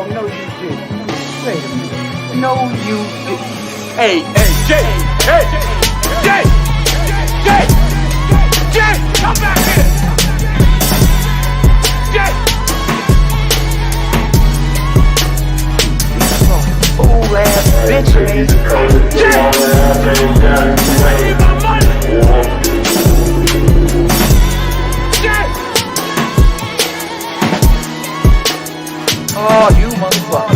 No, you didn't. Wait a minute. No, you didn't. Hey, Jay! Hey! Jay! Jay! Jay! Come back here! Jay! Fool ass bitch, man. Jay! I need my money! Jay! Oh, you motherfucker.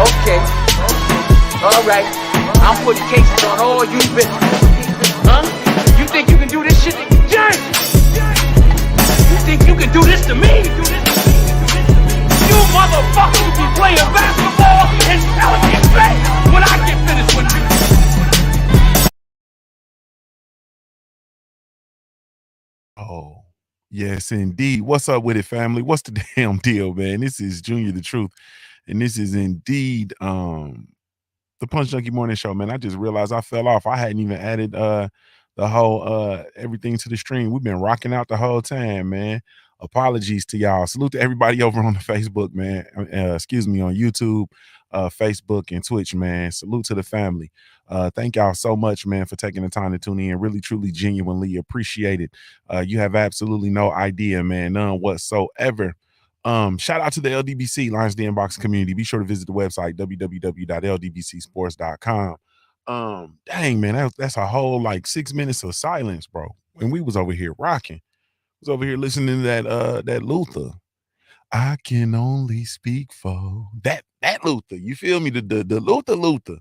Okay. All right. I'm putting cases on all you bitches. Huh? You think you can do this shit? Jay! You think you can do this to me? You motherfucker will be playing basketball in Pelican Bay when I get finished with you. Oh, yes, indeed. What's up with it, family? What's the damn deal, man? This is Junior the Truth, and this is indeed the Punch Junkie Morning Show, man. I just realized I fell off. I hadn't even added the whole everything to the stream. We've been rocking out the whole time, man. Apologies to y'all. Salute to everybody over on the Facebook, man. Excuse me, on YouTube, Facebook, and Twitch, man. Salute to the family. Thank y'all so much, man, for taking the time to tune in. Really, truly, genuinely appreciate it. You have absolutely no idea, man, none whatsoever. Shout out to the LDBC Lions Den Boxing community. Be sure to visit the website www.ldbcsports.com. Dang, man, that's a whole like 6 minutes of silence, bro. When we was over here rocking, was over here listening to that Luther. I can only speak for that Luther. You feel me? The Luther.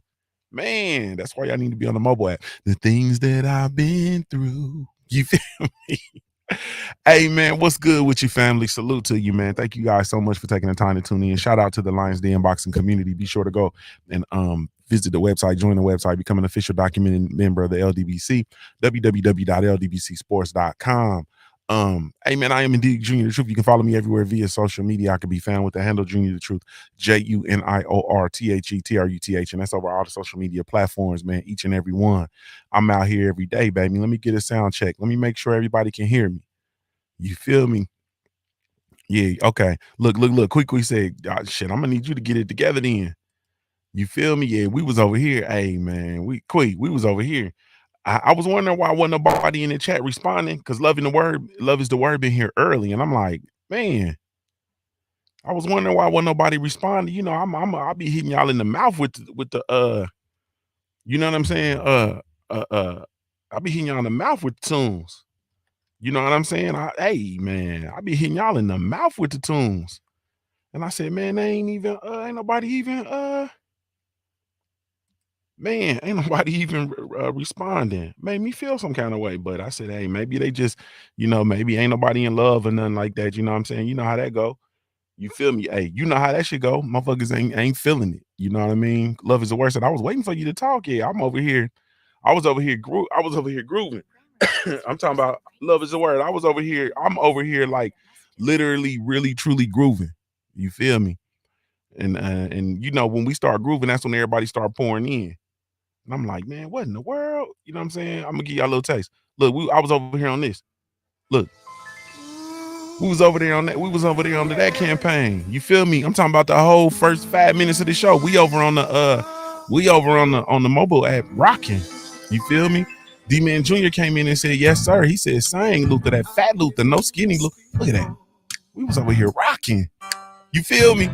Man, that's why y'all need to be on the mobile app. The things that I've been through. You feel me? Hey, man, what's good with you, family? Salute to you, man. Thank you guys so much for taking the time to tune in. Shout out to the Lions Den Boxing community. Be sure to go and visit the website, join the website, become an official documented member of the LDBC, www.ldbcsports.com. Hey, man, I am indeed Junior the Truth. You can follow me everywhere via social media. I can be found with the handle Junior the Truth, JUNIORTHETRUTH, and that's over all the social media platforms, man, each and every one. I'm out here every day, baby. Let me get a sound check. Let me make sure everybody can hear me. You feel me? Yeah, okay. Look. Quick said, oh, shit, I'm gonna need you to get it together then. You feel me? Yeah, we was over here. Hey, man, we was over here. I was wondering why wasn't nobody in the chat responding, because love is the word been here early. And I'm like, man, I was wondering why wasn't nobody responding. You know, I'll be hitting y'all in the mouth with the you know what I'm saying? I'll be hitting y'all in the mouth with the tunes. You know what I'm saying? Hey, man, I be hitting y'all in the mouth with the tunes. And I said, man, they ain't nobody even responding. Made me feel some kind of way. But I said, hey, maybe they just, maybe ain't nobody in love or nothing like that. You know what I'm saying? You know how that go. You feel me? Hey, you know how that should go. Motherfuckers ain't feeling it. You know what I mean? Love is the worst. And I was waiting for you to talk. Yeah, I'm over here. I was over here grooving. I'm talking about love is the word. I'm over here like literally, really, truly grooving. You feel me? And when we start grooving, that's when everybody start pouring in. And I'm like, man, what in the world? You know what I'm saying? I'm gonna give y'all a little taste. Look, I was over here on this. Look, we was over there on that. We was over there under that campaign. You feel me? I'm talking about the whole first 5 minutes of the show. We over on the mobile app rocking. You feel me? D-Man Jr. came in and said, yes, sir. He said, sang Luther, that fat Luther, no skinny Luther. Look at that. We was over here rocking. You feel me?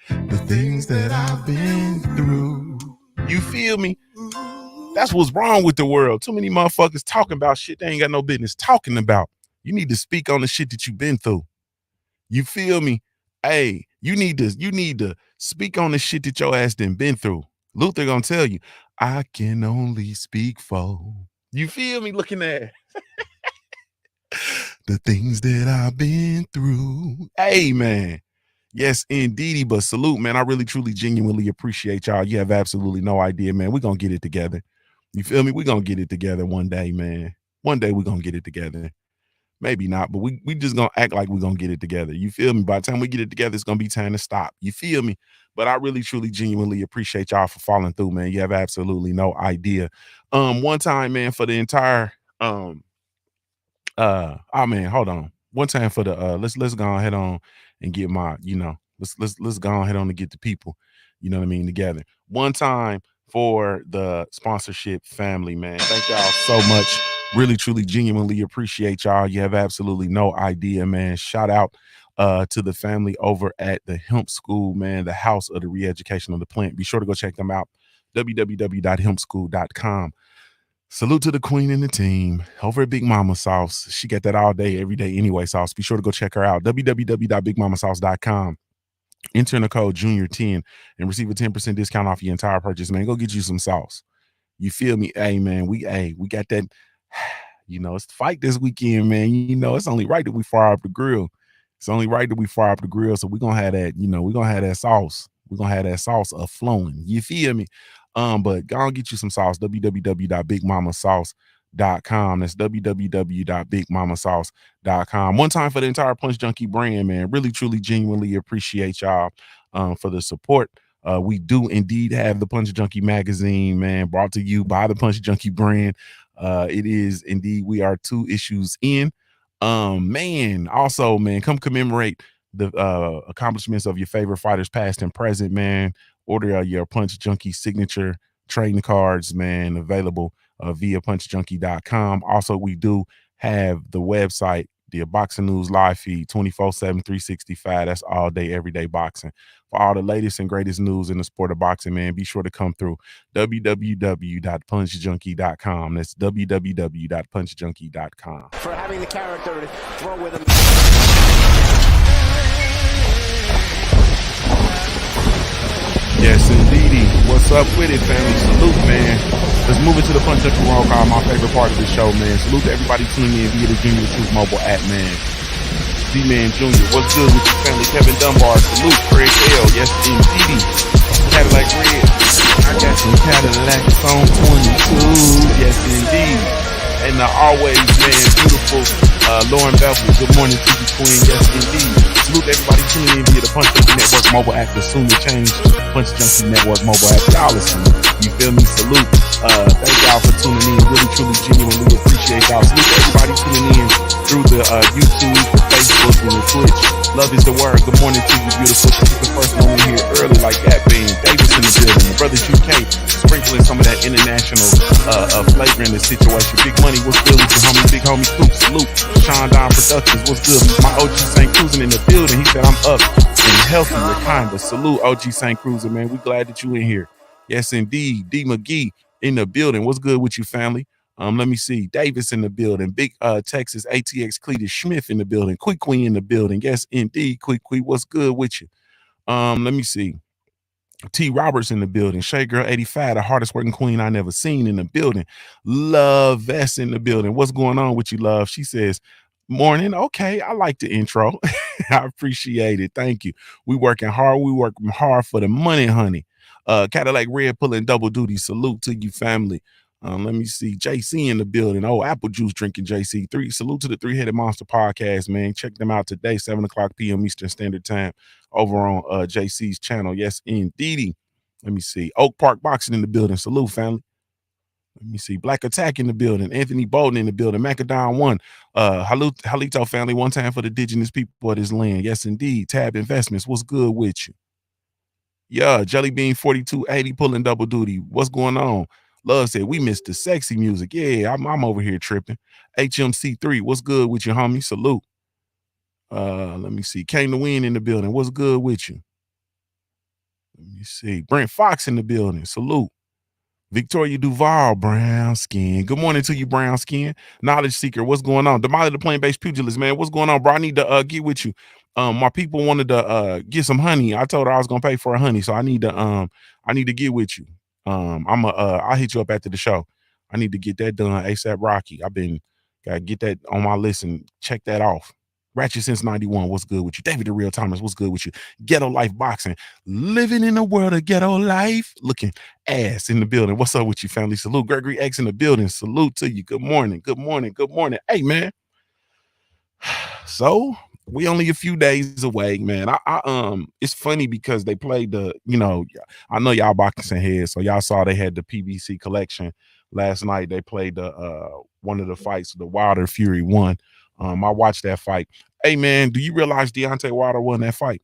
The things that I've been through. You feel me? That's what's wrong with the world. Too many motherfuckers talking about shit they ain't got no business talking about. You need to speak on the shit that you've been through. You feel me? Hey, you need to speak on the shit that your ass done been through. Luther gonna tell you, I can only speak for. You feel me? Looking at the things that I've been through. Hey, man. Yes, indeedy. But salute, man. I really, truly, genuinely appreciate y'all. You have absolutely no idea, man. We're gonna get it together. You feel me? We're gonna get it together one day, man. One day we're gonna get it together. Maybe not, but we just gonna act like we're gonna get it together. You feel me? By the time we get it together, it's gonna be time to stop. You feel me? But I really, truly, genuinely appreciate y'all for following through, man. You have absolutely no idea. One time, man, for the entire hold on. One time for the let's go ahead on and get my, Let's go ahead on to get the people, you know what I mean, together. One time for the sponsorship family, man. Thank y'all so much. Really, truly, genuinely appreciate y'all. You have absolutely no idea, man. Shout out to the family over at the Hemp School, man, the house of the re-education of the plant. Be sure to go check them out. www.hempschool.com. Salute to the queen and the team over at Big Mama Sauce. She got that all day, every day anyway, Sauce. Be sure to go check her out. www.bigmamasauce.com. Enter in the code Junior10 and receive a 10% discount off your entire purchase, man. Go get you some sauce. You feel me? Hey, man, we got that. You know, it's the fight this weekend, man. You know, it's only right that we fire up the grill. It's only right that we fire up the grill. So we're gonna have that, you know, we're gonna have that sauce. We're gonna have that sauce flowing. You feel me? But go and get you some sauce. www.bigmamasauce.com. That's www.bigmamasauce.com. One time for the entire Punch Junkie brand, man. Really, truly, genuinely appreciate y'all for the support. We do indeed have the Punch Junkie magazine, man, brought to you by the Punch Junkie brand. It is indeed, we are 2 issues in. Man, also, man, come commemorate the accomplishments of your favorite fighters, past and present, man. Order your Punch Junkie signature trading cards, man, available via punchjunkie.com. Also, we do have the website, the Boxing News live feed, 24/7, 365. That's all day, everyday boxing. For all the latest and greatest news in the sport of boxing, man, be sure to come through www.punchjunkie.com. That's www.punchjunkie.com. For having the character to throw with him. Yes, indeedy. What's up with it, family? Salute, man. Let's move into the Punch Junkie roll call, my favorite part of the show, man. Salute to everybody tuning in via the Junior Truth mobile app, man. D-Man Jr., what's good with your family? Kevin Dunbar, salute. Craig L, yes, indeedy. Cadillac Red, I got some Cadillacs on 22, yes, indeed. And always, man, beautiful Lauren Bevel, good morning to you, queen, yes, indeed. Salute everybody tuning in via the Punch Junkie Network mobile app, the soon to change Punch Junkie Network mobile app. Y'all listen, you feel me? Salute. Thank y'all for tuning in. Really, truly, genuinely appreciate y'all. Salute everybody tuning in through the YouTube, the Facebook, and the Twitch. Love is the word. Good morning to you, beautiful. This is the first one in here early, like that being Davis in the building. The brothers UK sprinkling some of that international flavor in the situation. Big Money, what's good with your homie? Big homie Coop, salute. Sean Don Productions, what's good? My OG St. Cruising in the building. He said I'm up and healthy. You're kinda. Salute OG St. Cruiser, man. We glad that you in here. Yes, indeed. D McGee in the building. What's good with you, family? Let me see. Davis in the building. Big Texas ATX Cletus Smith in the building. Quick Queen in the building. Yes, indeed. Quick Queen. What's good with you? Let me see. T Roberts in the building. Shay Girl 85, the hardest working queen I never seen in the building. Love Vest in the building. What's going on with you, love? She says, morning. Okay, I like the intro. I appreciate it. Thank you. We working hard. We working hard for the money, honey. Cadillac Red pulling double duty. Salute to you, family. Let me see. JC in the building. Oh, apple juice drinking JC3. Salute to the Three-Headed Monster podcast, man. Check them out today, 7 o'clock p.m. Eastern Standard Time over on JC's channel. Yes, indeedy. Let me see. Oak Park Boxing in the building. Salute, family. Let me see. Black Attack in the building. Anthony Bolden in the building. Macadon 1. Halito family. One time for the indigenous people of this land. Yes, indeed. Tab Investments. What's good with you? Yeah, Jelly Bean 4280 pulling double duty. What's going on? Love said we missed the sexy music. Yeah, I'm over here tripping. HMC3, what's good with you, homie? Salute. Let me see. Came to win in the building. What's good with you? Let me see. Brent Fox in the building. Salute. Victoria Duval, brown skin. Good morning to you, brown skin. Knowledge seeker, what's going on? Damali the plant-based pugilist, man. What's going on, bro? I need to get with you. My people wanted to get some honey. I told her I was gonna pay for a honey, so I need to get with you. I'll hit you up after the show. I need to get that done ASAP Rocky. Gotta get that on my list and check that off. Ratchet since 91, what's good with you? David the Real Thomas, what's good with you? Ghetto Life Boxing, living in a world of ghetto life, looking ass in the building. What's up with you, family? Salute. Gregory X in the building. Salute to you. Good morning. Good morning. Good morning. Hey, man. So we only a few days away, man. It's funny because they played I know y'all boxing heads, so y'all saw they had the PBC collection last night. They played the one of the fights, the Wilder Fury won. I watched that fight. Hey, man, do you realize Deontay Wilder won that fight?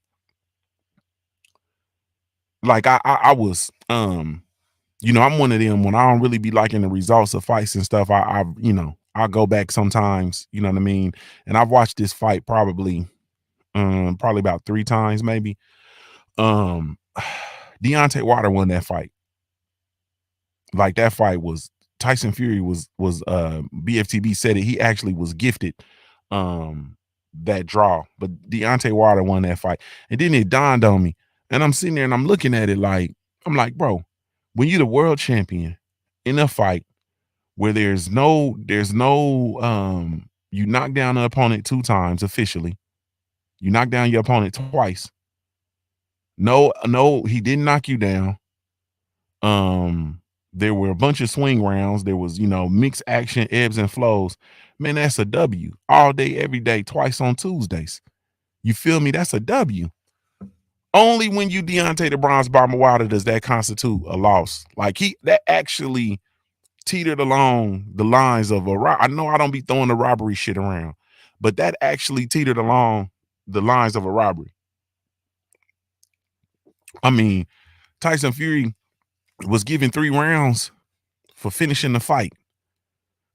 like I was you know, I'm one of them when I don't really be liking the results of fights and stuff. I you know, I'll go back sometimes, you know what I mean? And I've watched this fight probably about 3 times maybe. Um Deontay Wilder won that fight. Like that fight was Tyson Fury was BFTB said it. He actually was gifted that draw, but Deontay Wilder won that fight. And then it dawned on me, and I'm sitting there and I'm looking at it like I'm like, bro, when you're the world champion in a fight where there's no you knock down the opponent 2 times officially, you knock down your opponent twice. No, he didn't knock you down. There were a bunch of swing rounds. There was, you know, mixed action, ebbs and flows. Man, that's a W all day, every day, twice on Tuesdays. You feel me? That's a W. Only when you Deontay the Bronze Bomber Wilder does that constitute a loss. Like that actually teetered along the lines of I know I don't be throwing the robbery shit around, but that actually teetered along the lines of a robbery. I mean, Tyson Fury was given 3 rounds for finishing the fight.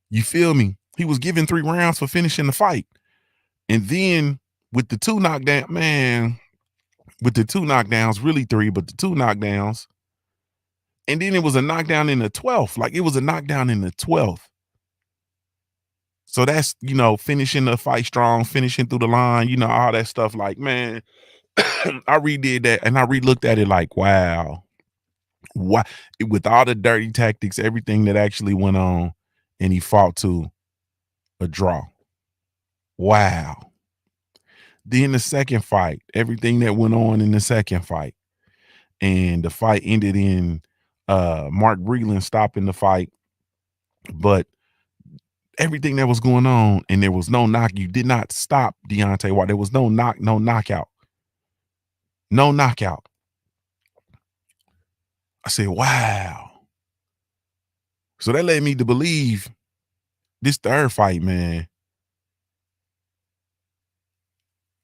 You feel me? He was given 3 rounds for finishing the fight. And then with the 2 knockdown, man, with the 2 knockdowns, really 3, but the 2 knockdowns. And then it was a knockdown in the 12th. Like it was a knockdown in the 12th. So that's, you know, finishing the fight strong, finishing through the line, you know, all that stuff. Like, man, I redid that and I re-looked at it like, wow. Why with all the dirty tactics, everything that actually went on, and he fought to a draw. Wow. Then the second fight, everything that went on in the second fight, and the fight ended in Mark Breland stopping the fight, but everything that was going on, and there was no knock. You did not stop Deontay Wilder. There was no knockout. No knockout. I said, wow. So that led me to believe this third fight, man.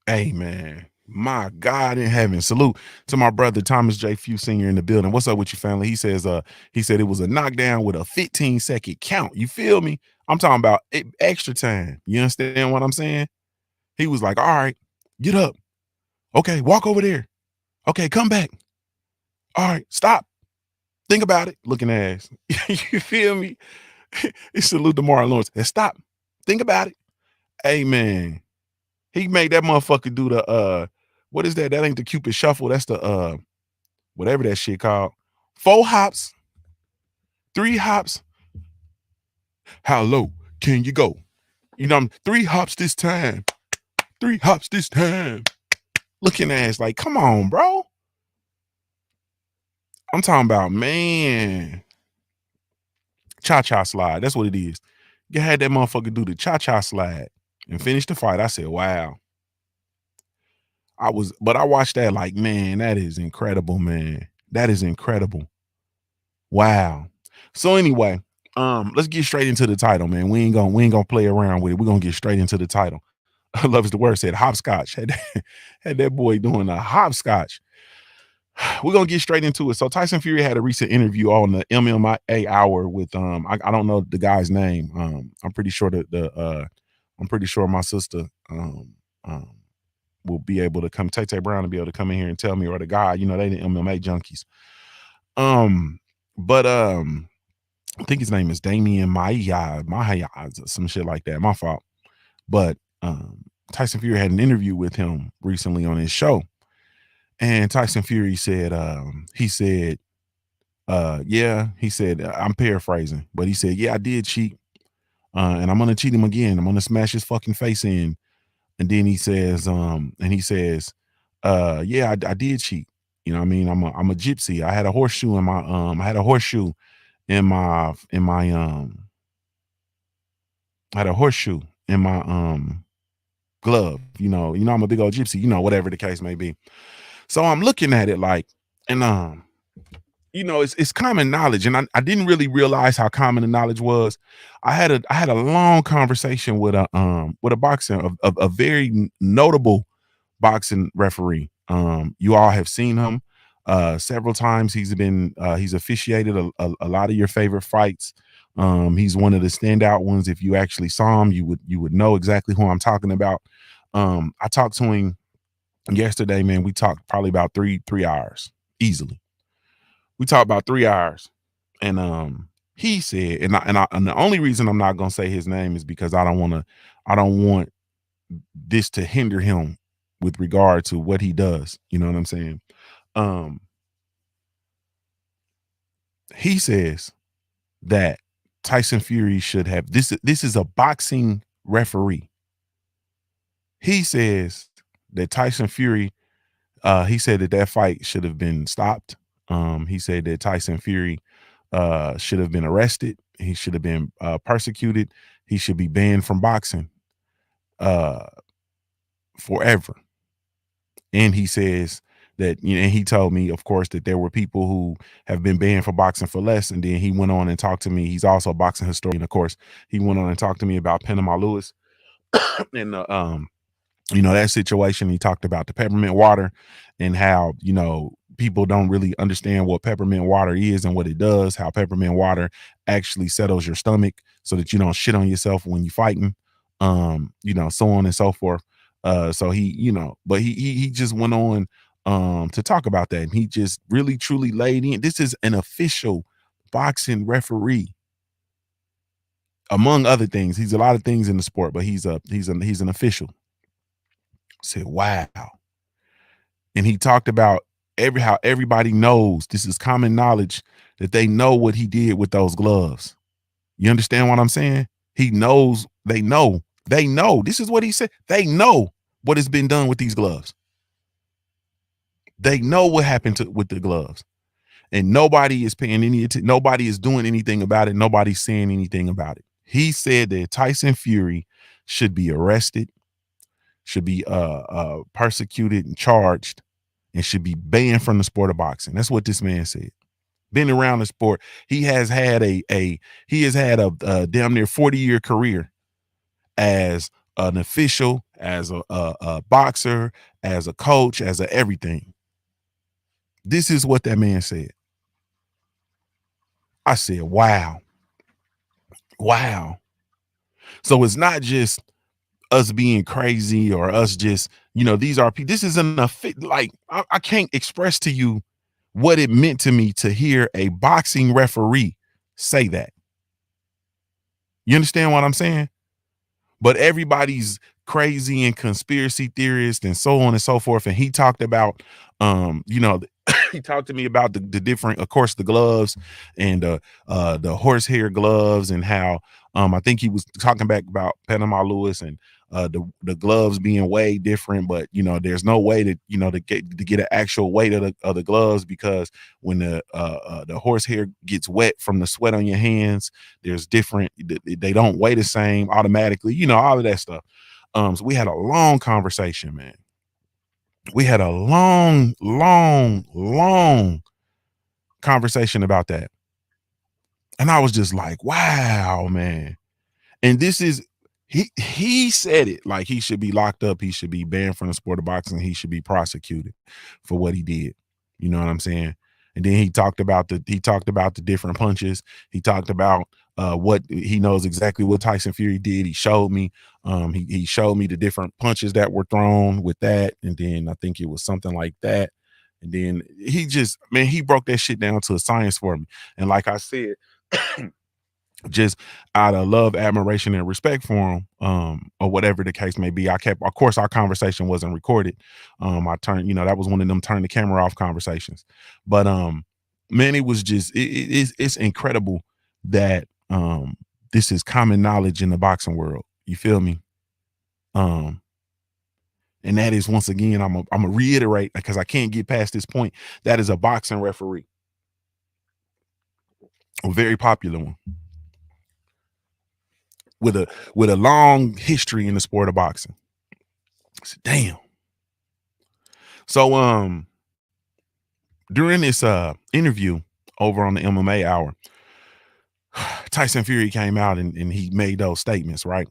Hey, man. My God in heaven. Salute to my brother Thomas J. Few Sr. in the building. What's up with you, family? He says, he said it was a knockdown with a 15-second count. You feel me? I'm talking about extra time. You understand what I'm saying? He was like, all right, get up. Okay, walk over there. Okay, come back. All right, stop. Think about it. Looking ass. You feel me? It's salute to Martin Lawrence. And stop. Think about it. Hey, man. He made that motherfucker do the what is that? That ain't the Cupid shuffle. That's the whatever that shit called. 4 hops, 3 hops. How low can you go? You know, 3 hops this time. 3 hops this time. Looking ass like, come on, bro. I'm talking about, man. Cha-cha slide. That's what it is. You had that motherfucker do the cha-cha slide and finish the fight. I said, wow. But I watched that like, man, that is incredible, man. That is incredible. Wow. So anyway, let's get straight into the title, man. We ain't gonna play around with it. We're gonna get straight into the title. I love is the word, said hopscotch. Had that boy doing a hopscotch. We're gonna get straight into it. So Tyson Fury had a recent interview on the MMA Hour with I don't know the guy's name. I'm pretty sure I'm pretty sure my sister will be able to come, Tay Brown, to be able to come in here and tell me, or the guy, you know, they the MMA junkies. But I think his name is Damian Maya, some shit like that. My fault. But Tyson Fury had an interview with him recently on his show. And Tyson Fury said, I'm paraphrasing, but he said, yeah, I did cheat. And I'm gonna cheat him again. I'm gonna smash his fucking face in. And then he says, yeah, I did cheat. You know what I mean? I'm a gypsy. I had a horseshoe in my glove. You know, I'm a big old gypsy, you know, whatever the case may be. So I'm looking at it like, and you know, it's common knowledge, and I didn't really realize how common the knowledge was. I had a long conversation with a boxing, a very notable boxing referee. You all have seen him. Several times he's officiated a lot of your favorite fights. He's one of the standout ones. If you actually saw him, you would know exactly who I'm talking about. I talked to him yesterday, man. We talked probably about three hours easily. We talked about 3 hours, and he said, and the only reason I'm not gonna say his name is because I don't want this to hinder him with regard to what he does. You know what I'm saying? He says that Tyson Fury should have this. This is a boxing referee. He says that Tyson Fury, he said that fight should have been stopped. He said that Tyson Fury should have been arrested. He should have been persecuted. He should be banned from boxing forever. And he says that, and he told me, of course, that there were people who have been banned for boxing for less. And then he went on and talked to me. He's also a boxing historian. Of course, he went on and talked to me about Panama Lewis and that situation. He talked about the peppermint water and how, people don't really understand what peppermint water is and what it does, how peppermint water actually settles your stomach so that you don't shit on yourself when you're fighting, so on and so forth. So he, but he just went on to talk about that. And he just really, truly laid in. This is an official boxing referee. Among other things, he's a lot of things in the sport, but he's an official. I said, wow. And he talked about how everybody knows, this is common knowledge, that they know what he did with those gloves. You understand what I'm saying? He knows, they know. This is what he said. They know what has been done with these gloves. They know what happened with the gloves. And nobody is paying any attention. Nobody is doing anything about it. Nobody's saying anything about it. He said that Tyson Fury should be arrested, should be persecuted and charged, and should be banned from the sport of boxing. That's what this man said. Been around the sport. He has had a damn near 40-year career as an official, as a boxer, as a coach, as a everything. This is what that man said. I said, wow. So it's not just us being crazy or us just, these are people. This is I can't express to you what it meant to me to hear a boxing referee say that. You understand what I'm saying? But everybody's crazy and conspiracy theorists and so on and so forth. And he talked about, he talked to me about the different, of course, the gloves and the horsehair gloves and how I think he was talking back about Panama Lewis and the gloves being way different, but there's no way to get an actual weight of the gloves, because when the horsehair gets wet from the sweat on your hands, there's different, they don't weigh the same automatically, all of that stuff. So we had a long conversation, man. We had a long conversation about that. And I was just like, wow, man. And this is, he said it like he should be locked up. He should be banned from the sport of boxing. He should be prosecuted for what he did. You know what I'm saying? And then he talked about the different punches. He talked about what he knows exactly what Tyson Fury did. He showed me. He showed me the different punches that were thrown with that. And then I think it was something like that. And then he broke that shit down to a science for me. And like I said, just out of love, admiration, and respect for him, or whatever the case may be, of course, our conversation wasn't recorded. I turned, that was one of them turn the camera off conversations. But man, it was just, it's incredible that this is common knowledge in the boxing world. You feel me? And that is, once again, I'm gonna reiterate, because I can't get past this point. That is a boxing referee, a very popular one, with a long history in the sport of boxing. I said, damn. So during this interview over on the MMA Hour, Tyson Fury came out and he made those statements, right?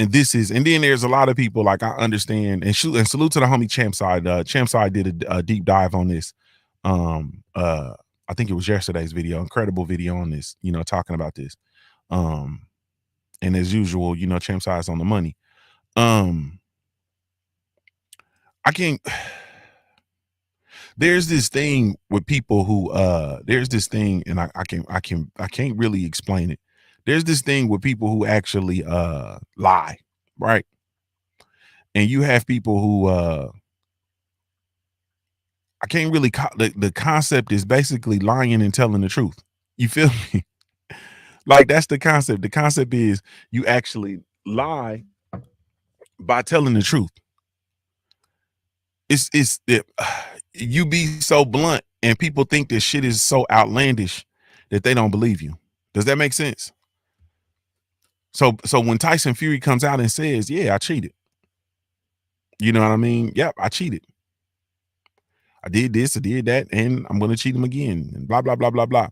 And then there's a lot of people, like, I understand, and salute to the homie Champside. Champside did a deep dive on this I think it was yesterday's video, incredible video on this, you know, talking about this. And as usual, you know, Champ Size on the money. I can't there's this thing with people who there's this thing, and I can't really explain it. There's this thing with people who actually lie, right? And you have people who I can't really the concept is basically lying and telling the truth. You feel me? Like that's the concept. The concept is you actually lie by telling the truth. You be so blunt and people think this shit is so outlandish that they don't believe you. Does that make sense? So when Tyson Fury comes out and says, yeah, I cheated. You know what I mean? Yep, I cheated. I did this, I did that, and I'm going to cheat him again, and blah, blah, blah, blah, blah.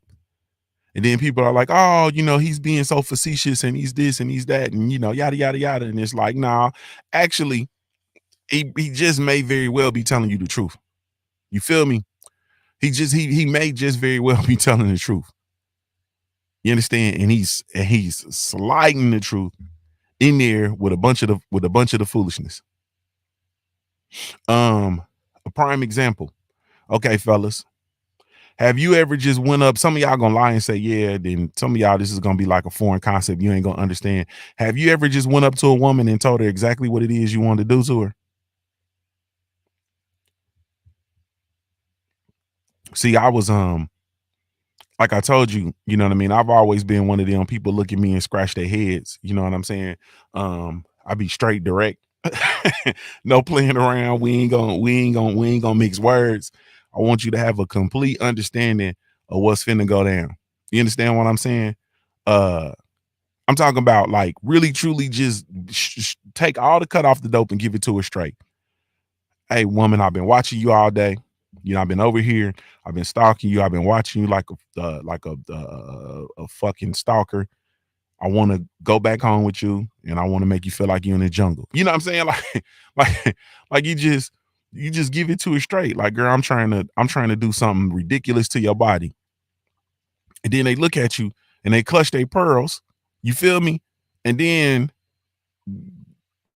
And then people are like, oh, you know, he's being so facetious and he's this and he's that and, you know, yada, yada, yada. And it's like, nah, actually, he just may very well be telling you the truth. You feel me? He may just very well be telling the truth. You understand? And he's sliding the truth in there with a bunch of the foolishness. A prime example. Okay, fellas. Have you ever just went up? Some of y'all gonna lie and say, yeah, then some of y'all, this is gonna be like a foreign concept. You ain't gonna understand. Have you ever just went up to a woman and told her exactly what it is you want to do to her? See, I was like I told you, you know what I mean? I've always been one of them people look at me and scratch their heads. You know what I'm saying? I be straight direct. No playing around. We ain't gonna mix words. I want you to have a complete understanding of what's finna go down. You understand what I'm saying? I'm talking about like really truly just take all the cut off the dope and give it to her straight. Hey, woman, I've been watching you all day. You know, I've been over here. I've been stalking you. I've been watching you like a fucking stalker. I want to go back home with you, and I want to make you feel like you're in the jungle. You know what I'm saying? Like you just give it to her straight. Like, girl, I'm trying to do something ridiculous to your body. And then they look at you and they clutch their pearls. You feel me? And then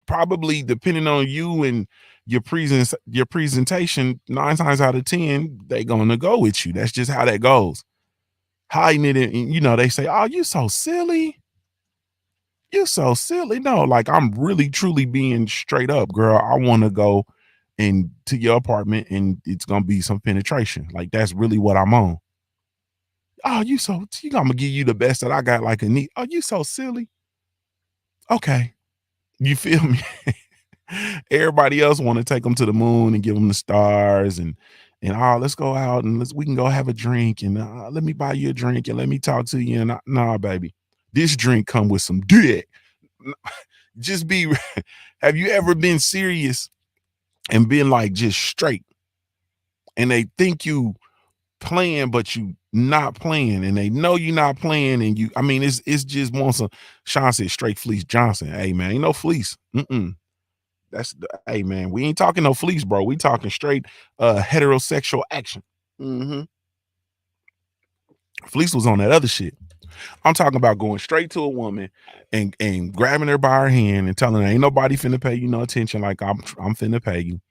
probably depending on you and your presentation, 9 times out of 10, they gonna go with you. That's just how that goes. Hiding it, and you know, they say, oh, you so silly. You're so silly. No, like I'm really truly being straight up, girl. I want to go into your apartment and it's gonna be some penetration. Like that's really what I'm on. Oh, I'm gonna give you the best that I got, like a knee. Oh, you so silly. Okay. You feel me? Everybody else want to take them to the moon and give them the stars and oh, let's go out and we can go have a drink and let me buy you a drink and let me talk to you. And nah, baby, this drink come with some dick. Just be. Have you ever been serious and been like just straight? And they think you playing, but you not playing, and they know you're not playing. And you, I mean, it's just once a Sean said straight fleece Johnson. Hey man, ain't no fleece. That's hey man, we ain't talking no fleece, bro. We talking straight heterosexual action. Fleece was on that other shit. I'm talking about going straight to a woman and grabbing her by her hand and telling her ain't nobody finna pay you no attention like I'm finna pay you.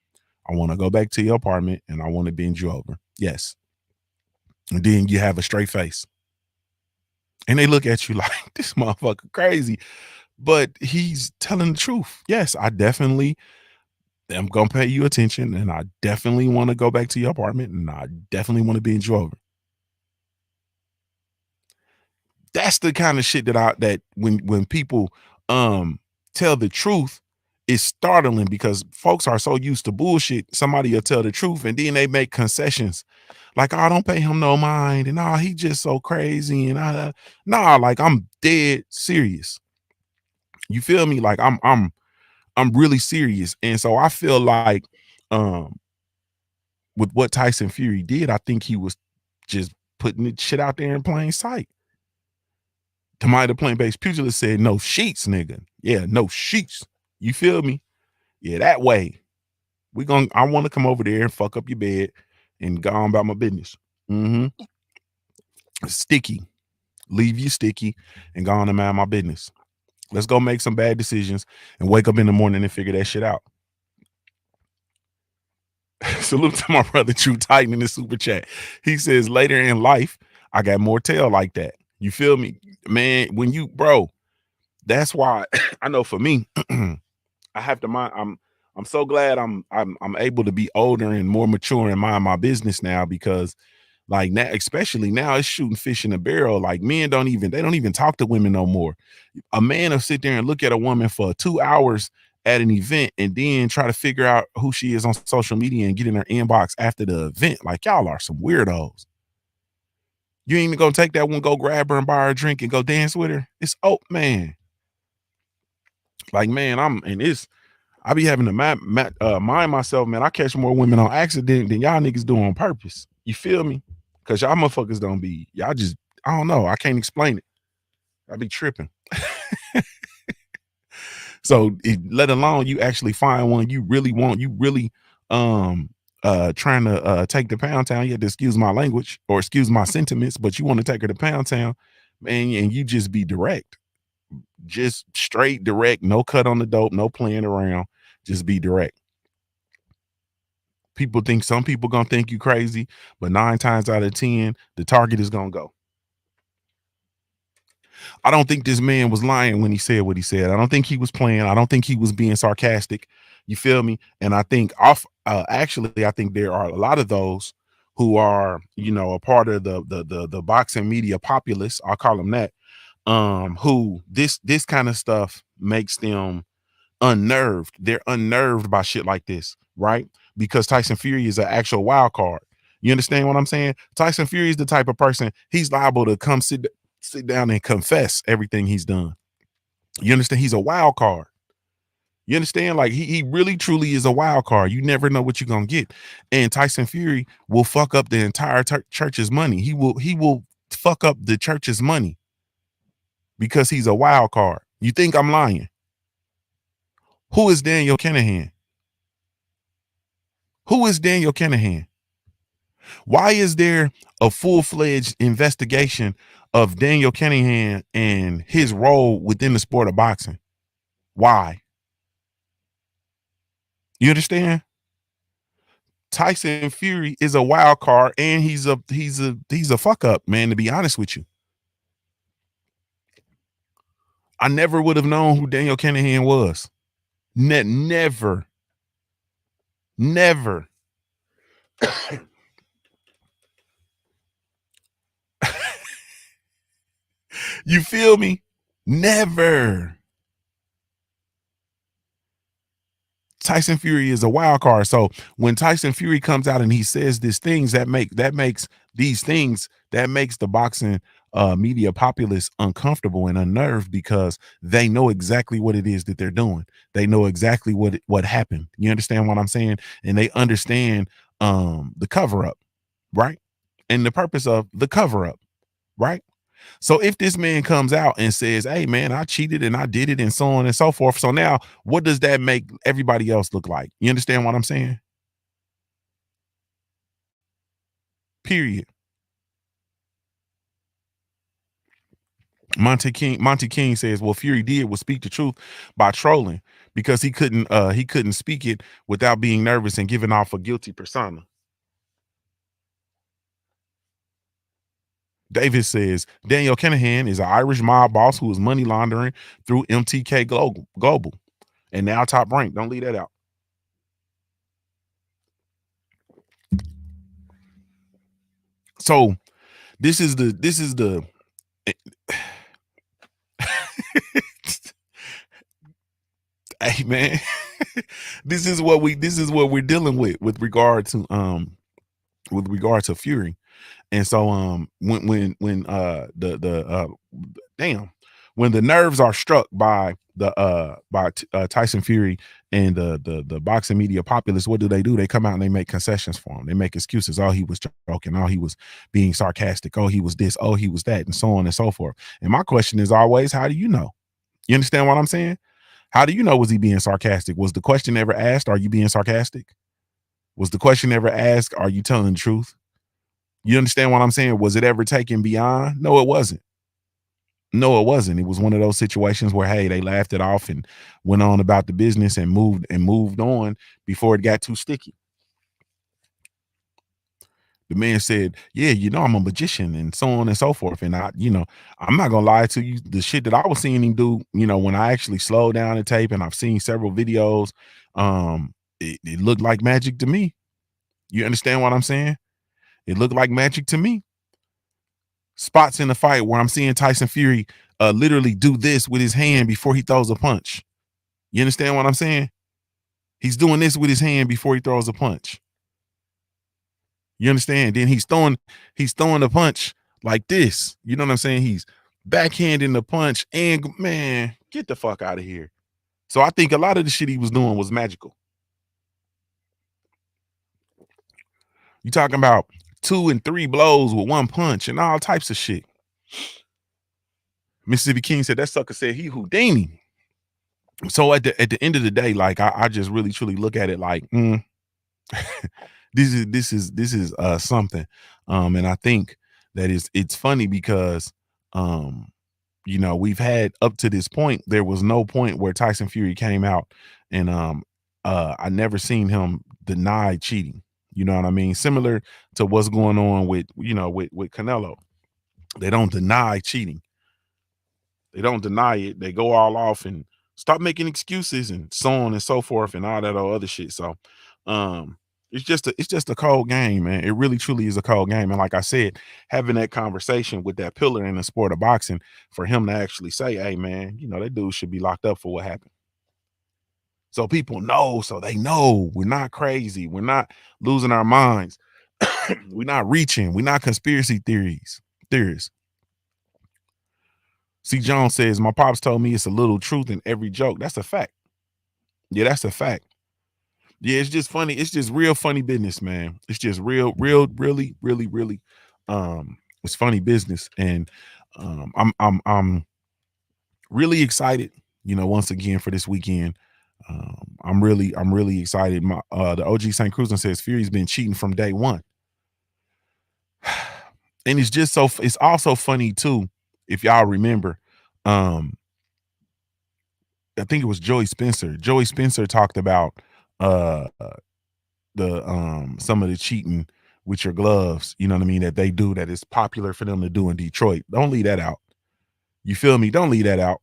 I want to go back to your apartment and I want to bend you over. Yes. And then you have a straight face. And they look at you like this motherfucker crazy. But he's telling the truth. Yes, I definitely am gonna pay you attention and I definitely want to go back to your apartment and I definitely want to bend you over. That's the kind of shit that when people tell the truth, it's startling because folks are so used to bullshit. Somebody will tell the truth and then they make concessions like, oh, don't pay him no mind and he just so crazy and like I'm dead serious. You feel me? Like I'm really serious. And so I feel like with what Tyson Fury did, I think he was just putting the shit out there in plain sight. Tamai the plant-based pugilist said, no sheets, nigga. Yeah, no sheets. You feel me? Yeah, that way. I want to come over there and fuck up your bed. and go on about my business. Sticky. Leave you sticky and go on and mind my business. Let's go make some bad decisions and wake up in the morning and figure that shit out. Salute to my brother True Titan in the super chat. He says later in life, I got more tail like that. You feel me? Man, when you, bro, that's why I know for me, I have to mind. I'm so glad I'm able to be older and more mature and mind my business now, because like now, especially now, it's shooting fish in a barrel. Like men don't even talk to women no more. A man will sit there and look at a woman for 2 hours at an event and then try to figure out who she is on social media and get in her inbox after the event. Like, y'all are some weirdos. You ain't even gonna take that one, go grab her and buy her a drink and go dance with her. It's man. Like, man, I be having to mind myself, man. I catch more women on accident than y'all niggas do on purpose. You feel me? Because y'all motherfuckers don't be, y'all just, I don't know. I can't explain it. I be tripping. So let alone you actually find one you really want, you really trying to take to Pound Town. You have to excuse my language or excuse my sentiments, but you want to take her to Pound Town, man, and you just be direct. Just straight direct, no cut on the dope, no playing around, just be direct. Some people gonna think you crazy, but 9 times out of 10, the target is gonna go. I don't think this man was lying when he said what he said. I don't think he was playing. I don't think he was being sarcastic. You feel me? And I think actually, I think there are a lot of those who are, a part of the boxing media populace. I'll call them that. Who this kind of stuff makes them unnerved. They're unnerved by shit like this, right? Because Tyson Fury is an actual wild card. You understand what I'm saying? Tyson Fury is the type of person, he's liable to come sit down and confess everything he's done. You understand? He's a wild card. You understand? Like he really truly is a wild card. You never know what you're gonna get. And Tyson Fury will fuck up the entire church's money. He will fuck up the church's money because he's a wild card. You think I'm lying? Who is Daniel Kinahan? Who is Daniel Kinahan? Why is there a full-fledged investigation of Daniel Kinahan and his role within the sport of boxing? Why? You understand? Tyson Fury is a wild card, and he's a fuck up, man, to be honest with you. I never would have known who Daniel Kinahan was. Never. You feel me? Never. Tyson Fury is a wild card. So when Tyson Fury comes out and he says these things, that makes the boxing media populace uncomfortable and unnerved, because they know exactly what it is that they're doing. They know exactly what happened. You understand what I'm saying? And they understand the cover up, right? And the purpose of the cover up, right? So if this man comes out and says, hey, man, I cheated and I did it and so on and so forth. So now what does that make everybody else look like? You understand what I'm saying? Period. Monty King says, well, Fury did was speak the truth by trolling, because he couldn't speak it without being nervous and giving off a guilty persona. David says Daniel Kinahan is an Irish mob boss who is money laundering through MTK Global and now Top Rank. Don't leave that out. So this is the hey man, this is what we're dealing with regard to Fury. And so when the nerves are struck by Tyson Fury and the boxing media populace, what do? They come out and they make concessions for him. They make excuses. Oh, he was joking. Oh, he was being sarcastic. Oh, he was this. Oh, he was that, and so on and so forth. And my question is always, how do you know? You understand what I'm saying? How do you know? Was he being sarcastic? Was the question ever asked, are you being sarcastic? Was the question ever asked, are you telling the truth? You understand what I'm saying? Was it ever taken beyond? No, it wasn't. No, it wasn't. It was one of those situations where, hey, they laughed it off and went on about the business and moved on before it got too sticky. The man said, yeah, I'm a magician and so on and so forth. And I'm not gonna lie to you, the shit that I was seeing him do, when I actually slowed down the tape, and I've seen several videos, it looked like magic to me. You understand what I'm saying? It looked like magic to me. Spots in the fight where I'm seeing Tyson Fury literally do this with his hand before he throws a punch. You understand what I'm saying? He's doing this with his hand before he throws a punch. You understand? Then he's throwing the punch like this. You know what I'm saying? He's backhanding the punch, and man, get the fuck out of here. So I think a lot of the shit he was doing was magical. You talking about 2 and 3 blows with one punch and all types of shit. Mississippi King said that sucker said he Houdini. So at the end of the day, like I just really truly look at it like this is something. And I think that it's funny because we've had up to this point, there was no point where Tyson Fury came out and I never seen him deny cheating. You know what I mean? Similar to what's going on with Canelo. They don't deny cheating. They don't deny it. They go all off and stop making excuses and so on and so forth and all that other shit. So it's just a cold game, man. It really truly is a cold game. And like I said, having that conversation with that pillar in the sport of boxing, for him to actually say, hey man, that dude should be locked up for what happened. So people know, so they know we're not crazy. We're not losing our minds. We're not reaching. We're not conspiracy theorists. C. Jones says, my pops told me it's a little truth in every joke. That's a fact. Yeah, that's a fact. Yeah, it's just funny. It's just real funny business, man. It's just really, really, it's funny business. And I'm really excited, once again for this weekend. I'm really excited. The OG St. Cruzan says Fury's been cheating from day one. And it's also funny too, if y'all remember, I think it was Joey Spencer. Joey Spencer talked about the some of the cheating with your gloves, you know what I mean, that they do, that is popular for them to do in Detroit. Don't leave that out. You feel me? Don't leave that out.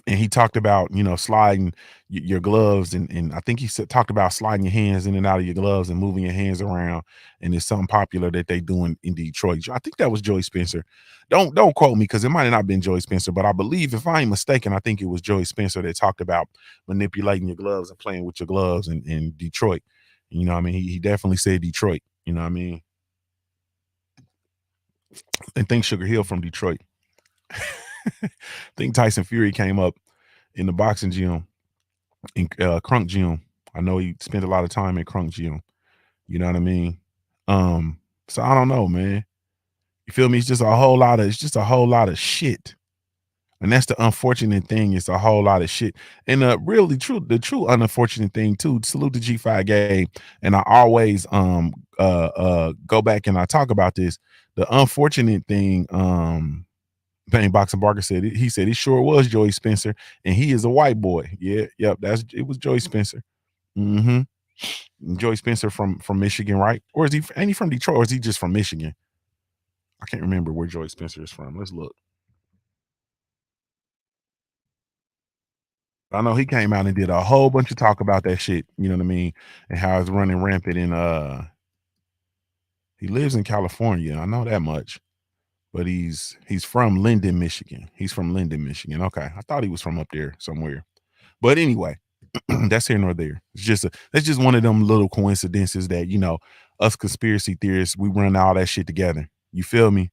And he talked about, sliding your gloves, and I think he talked about sliding your hands in and out of your gloves and moving your hands around. And it's something popular that they do in Detroit. I think that was Joey Spencer. Don't quote me, because it might have not been Joey Spencer, but I believe, if I ain't mistaken, I think it was Joey Spencer that talked about manipulating your gloves and playing with your gloves in Detroit. You know what I mean? He definitely said Detroit. You know what I mean? And think Sugar Hill from Detroit. I think Tyson Fury came up in the boxing gym, in Crunk Gym. I know he spent a lot of time in Crunk Gym. You know what I mean? So I don't know, man. You feel me? It's just a whole lot of shit. And that's the unfortunate thing. It's a whole lot of shit. And the true unfortunate thing too, salute the G5 game. And I always go back and I talk about this. The unfortunate thing, Bang Boxing Barker said it. He said it sure was Joey Spencer, and he is a white boy. Yeah, yep, it was Joey Spencer. Joey Spencer from Michigan, right? Or is he? Ain't he from Detroit? Or is he just from Michigan? I can't remember where Joey Spencer is from. Let's look. I know he came out and did a whole bunch of talk about that shit. You know what I mean? And how it's running rampant. And he lives in California. I know that much. But he's from Linden, Michigan. He's from Linden, Michigan. Okay, I thought he was from up there somewhere. But anyway, that's here nor there. That's just one of them little coincidences that, us conspiracy theorists, we run all that shit together. You feel me?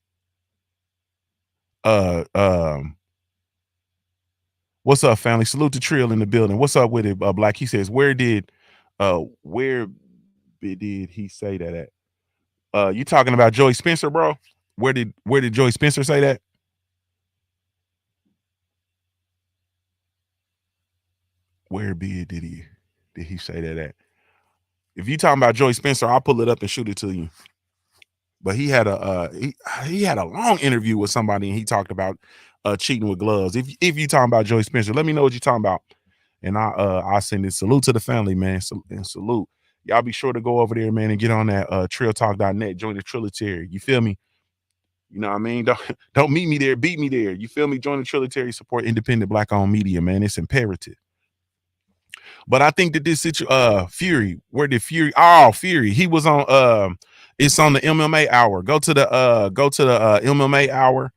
What's up, family? Salute to Trill in the building. What's up with it, Black? He says, where did he say that at? You talking about Joey Spencer, bro? Where did Joey Spencer say that? Where did he say that at? If you talking about Joy Spencer, I'll pull it up and shoot it to you. But he had a he had a long interview with somebody, and he talked about cheating with gloves. If you talking about Joy Spencer, let me know what you're talking about, and I send it. Salute to the family, man, and salute. Y'all be sure to go over there, man, and get on that trailtalk.net. Join the Trilitary. You feel me? You know what I mean? Don't meet me there, beat me there. You feel me? Join the Trilitary, support independent Black-owned media, man. It's imperative. But I think that this Fury, where did Fury? Oh, Fury. He was on it's on the MMA Hour. Go to the MMA Hour.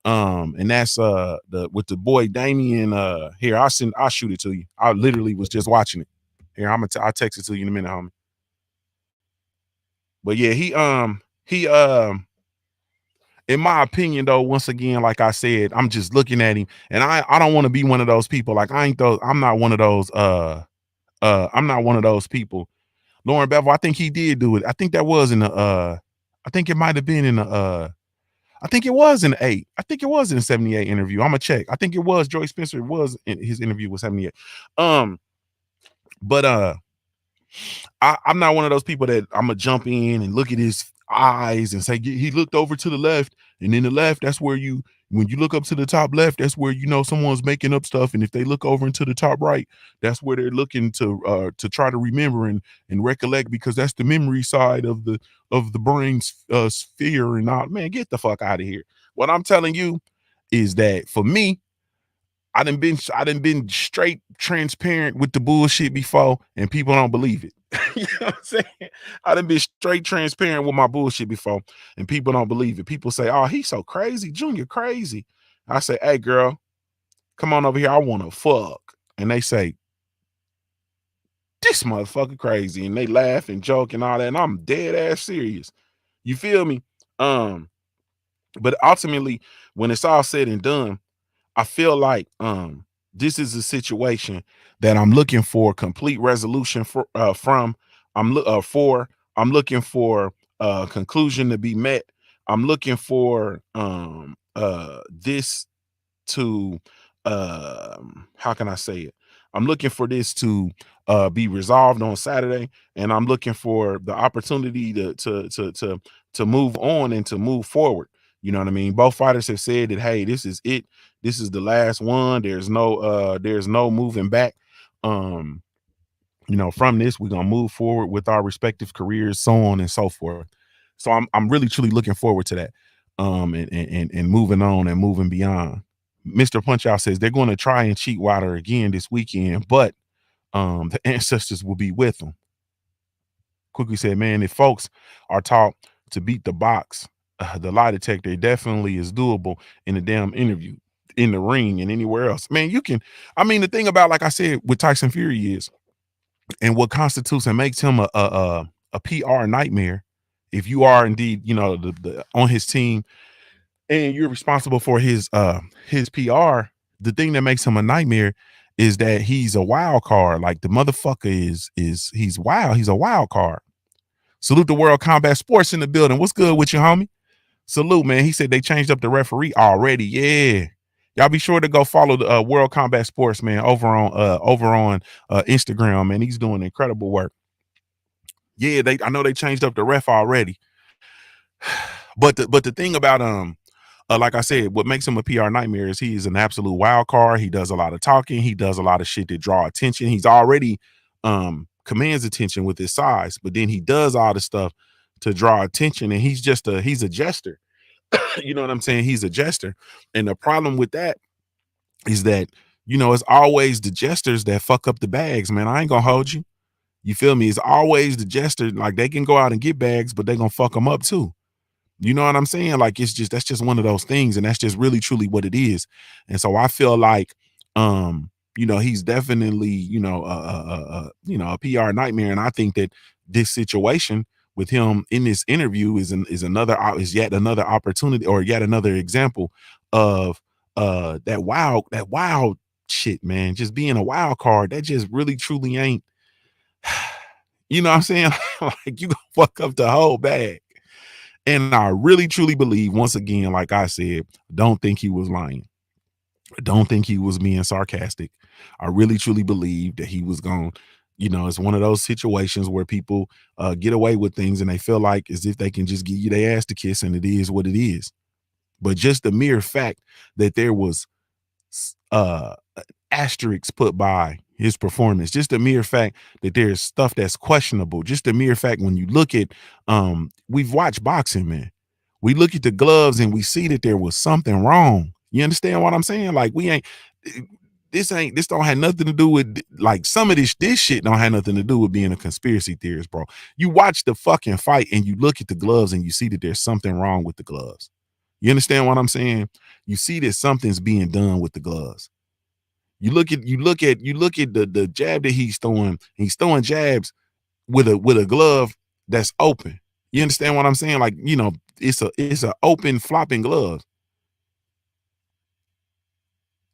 And that's the with the boy Damien. Here, I'll shoot it to you. I literally was just watching it. Here, I'll text it to you in a minute, homie. But yeah, he in my opinion, though, once again, like I said, I'm just looking at him, and I don't want to be one of those people. Like I'm not one of those I'm not one of those people. Lauren Bevel, I think he did do it. I think that was in the I think it might have been in the I think it was in the 8. I think it was in the 78 interview. I'm gonna check. I think it was Joy Spencer. It was in his interview with 78. But I'm not one of those people that I'm gonna jump in and look at his eyes and say he looked over to the left, and in the left, that's where when you look up to the top left, that's where someone's making up stuff, and if they look over into the top right, that's where they're looking to try to remember and recollect, because that's the memory side of the brain sphere. And not, man, get the fuck out of here. What I'm telling you is that for me, I done been straight transparent with the bullshit before, and people don't believe it. You know what I'm saying? I done been straight transparent with my bullshit before, and people don't believe it. People say, "Oh, he's so crazy, Junior crazy." I say, "Hey, girl, come on over here. I want to fuck." And they say, "This motherfucker crazy," and they laugh and joke and all that, and I'm dead ass serious. You feel me? But ultimately, when it's all said and done, I feel like this is a situation that I'm looking for complete resolution from. I'm looking for a conclusion to be met. I'm looking for this to how can I say it? I'm looking for this to be resolved on Saturday, and I'm looking for the opportunity to move on and to move forward. You know what I mean? Both fighters have said that, hey, this is it. This is the last one. There's no moving back. From this, we're gonna move forward with our respective careers, so on and so forth. So I'm really truly looking forward to that. And moving on and moving beyond. Mr. Punch Out says they're going to try and cheat Wilder again this weekend, but the ancestors will be with them. Quickly said, man, if folks are taught to beat the box, the lie detector, it definitely is doable in a damn interview, in the ring, and anywhere else. Man, you can. I mean, the thing about, like I said, with Tyson Fury is, and what constitutes and makes him a PR nightmare, if you are indeed, the on his team, and you're responsible for his PR, the thing that makes him a nightmare is that he's a wild card. Like, the motherfucker he's wild. He's a wild card. Salute the World Combat Sports in the building. What's good with you, homie? Salute, man. He said they changed up the referee already. Yeah. Y'all be sure to go follow the World Combat Sports, man, over on Instagram, man. He's doing incredible work. Yeah, I know they changed up the ref already. But the thing about like I said, what makes him a PR nightmare is he is an absolute wild card. He does a lot of talking. He does a lot of shit that draw attention. He's already commands attention with his size, but then he does all the stuff to draw attention, and he's a jester. You know what I'm saying? He's a jester. And the problem with that is that, it's always the jesters that fuck up the bags, man. I ain't gonna hold you. You feel me? It's always the jester. Like, they can go out and get bags, but they're gonna fuck them up too. You know what I'm saying? Like, that's just one of those things, and that's just really truly what it is. And so I feel like he's definitely a PR nightmare, and I think that this situation with him in this interview is yet another opportunity, or yet another example of that wild shit, man. Just being a wild card, that just really truly ain't. You know what I'm saying? Like, you gonna fuck up the whole bag. And I really truly believe, once again, like I said, don't think he was lying. Don't think he was being sarcastic. I really truly believe that he was going to You know, it's one of those situations where people get away with things and they feel like as if they can just give you their ass to kiss, and it is what it is. But just the mere fact that there was asterisks put by his performance, just the mere fact that there's stuff that's questionable, just the mere fact when you look at we've watched boxing, man. We look at the gloves and we see that there was something wrong. You understand what I'm saying? Like we ain't this don't have nothing to do with like some of this shit don't have nothing to do with being a conspiracy theorist, bro. You watch the fucking fight and you look at the gloves and you see that there's something wrong with the gloves. You understand what I'm saying? You see that something's being done with the gloves. You look at the jab that he's throwing. He's throwing jabs with a glove that's open. You understand what I'm saying? Like, you know, it's a open flopping glove.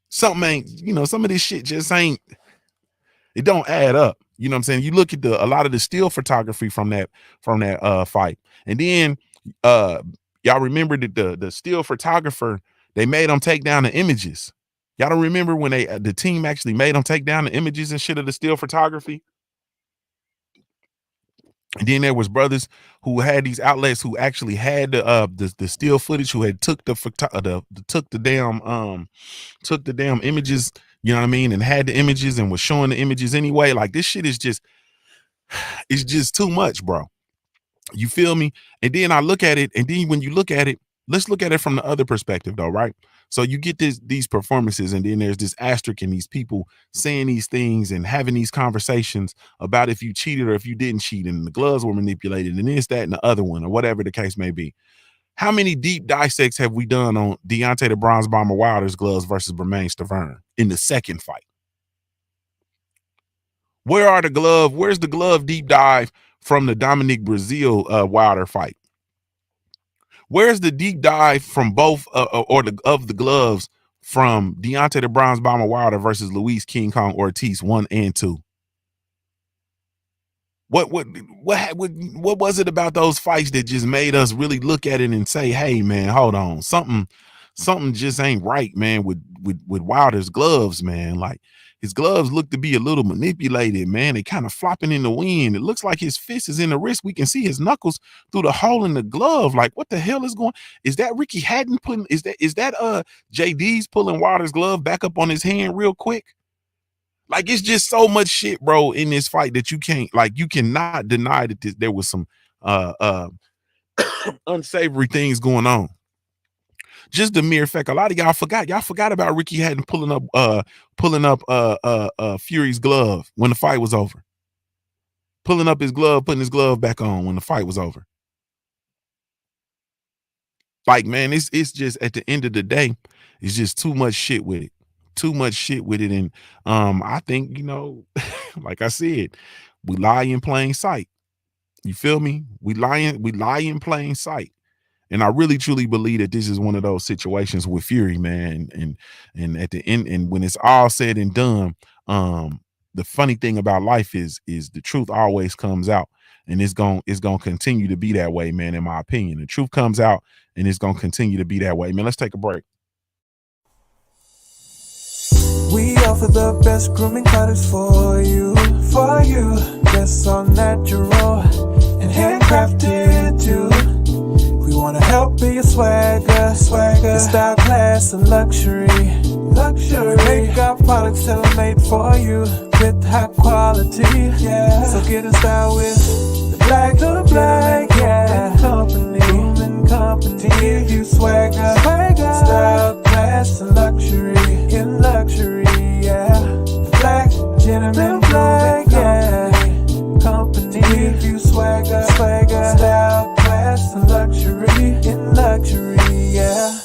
Something ain't, you know, some of this shit just ain't, it don't add up. You know what I'm saying? You look at a lot of the still photography from that fight. And then y'all remember that the still photographer, they made him take down the images. Y'all don't remember when the team actually made them take down the images and shit of the still photography? And then there was brothers who had these outlets who actually had the still footage, who had took the damn images, you know what I mean, and had the images and was showing the images anyway. Like this shit is just, it's just too much, bro. You feel me? And then I look at it, and then when you look at it, let's look at it from the other perspective though, right? So you get these performances, and then there's this asterisk and these people saying these things and having these conversations about if you cheated or if you didn't cheat, and the gloves were manipulated, and this, that, and the other one, or whatever the case may be. How many deep dissects have we done on Deontay the Bronze Bomber Wilder's gloves versus Bermain Stavern in the second fight? Where's the glove deep dive from the Dominic Brazil Wilder fight? Where's the deep dive from both of the gloves from Deontay the Bronze Bomber Wilder versus Luis King Kong Ortiz 1 and 2? What was it about those fights that just made us really look at it and say, hey man, hold on, something just ain't right, man, with Wilder's gloves, man. Like his gloves look to be a little manipulated, man. They kind of flopping in the wind. It looks like his fist is in the wrist. We can see his knuckles through the hole in the glove. Like, what the hell is going? Is that Ricky Hatton putting? Is that JD's pulling Wilder's glove back up on his hand real quick? Like, it's just so much shit, bro, in this fight that you cannot deny that there was some unsavory things going on. Just the mere fact, a lot of y'all forgot about Ricky Hatton pulling up Fury's glove when the fight was over. Pulling up his glove, putting his glove back on when the fight was over. Like, man, it's just, at the end of the day, it's just too much shit with it. Too much shit with it. And I think, you know, like I said, we lie in plain sight. You feel me? We lie in plain sight. And I really truly believe that this is one of those situations with Fury, man. And at the end, and when it's all said and done, the funny thing about life is the truth always comes out, and it's gonna continue to be that way, man. In my opinion, the truth comes out, and it's gonna continue to be that way, man. Let's take a break. We offer the best grooming products for you. Yes, all natural and handcrafted too. We wanna help be your swagger, your style, class, and luxury. Make our products tailor-made for you with high quality. Yeah. So get in style with the black, yeah. Grooming company. To give you swagger, style, class, and luxury. In luxury, yeah. The black gentleman, yeah. Company. To give you swagger, style, class, and luxury. In luxury, yeah.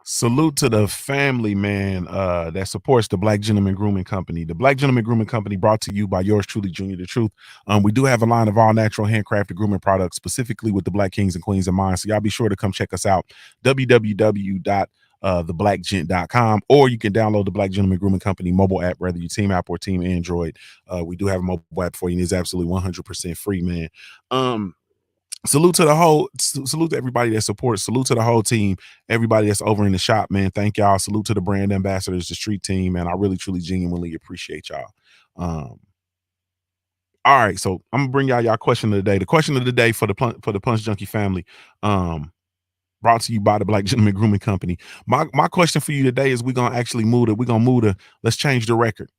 Salute to the family, man, that supports the Black Gentleman Grooming Company. The Black Gentleman Grooming Company, brought to you by yours truly, Junior the Truth. We do have a line of all natural handcrafted grooming products, specifically with the Black Kings and Queens in mind. So y'all be sure to come check us out. www.theblackgent.com, or you can download the Black Gentleman Grooming Company mobile app, whether you team app or team Android. We do have a mobile app for you, and it's absolutely 100% free, man. salute to everybody that supports. Salute to the whole team, everybody that's over in the shop, man. Thank y'all. Salute to the brand ambassadors, the street team, man. I really, truly, genuinely appreciate y'all. All right, so I'm gonna bring y'all question of the day. The question of the day for the Punch Junkie family, brought to you by the Black Gentleman Grooming Company. My question for you today is we're gonna move to let's change the record.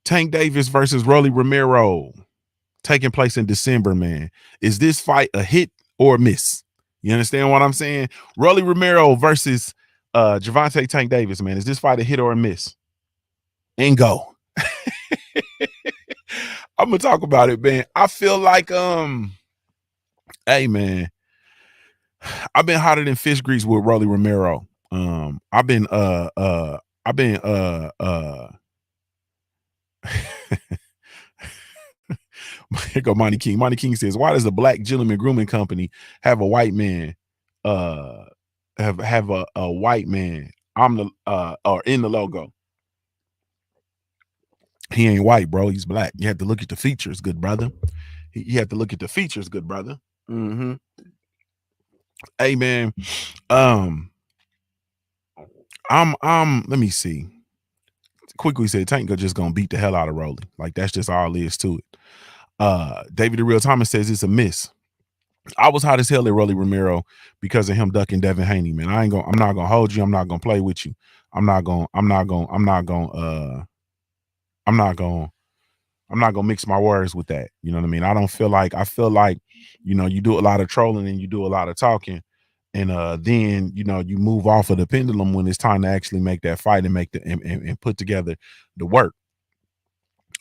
Tank Davis versus Rolly Romero, taking place in December, man. Is this fight a hit or a miss? You understand what I'm saying? Rolly Romero versus Gervonta Tank Davis, man. Is this fight a hit or a miss? And go. I'm gonna talk about it, man. I feel like hey man, I've been hotter than fish grease with Rolly Romero. I've been here go Monty King. Monty King says, why does the Black Gentleman Grooming Company have a white man have a white man or in the logo? He ain't white, bro. He's black. You have to look at the features, good brother. You have to look at the features, good brother. Hey man, let me see. Quickly said Tank just gonna beat the hell out of Rolly. Like that's just all there is to it. David the Real Thomas says it's a miss. I was hot as hell at Rolly Romero because of him ducking Devin Haney, man. I'm not gonna hold you. I'm not gonna play with you. I'm not gonna mix my words with that. You know what I mean? I feel like, you know, you do a lot of trolling and you do a lot of talking. And then, you know, you move off of the pendulum when it's time to actually make that fight and and put together the work.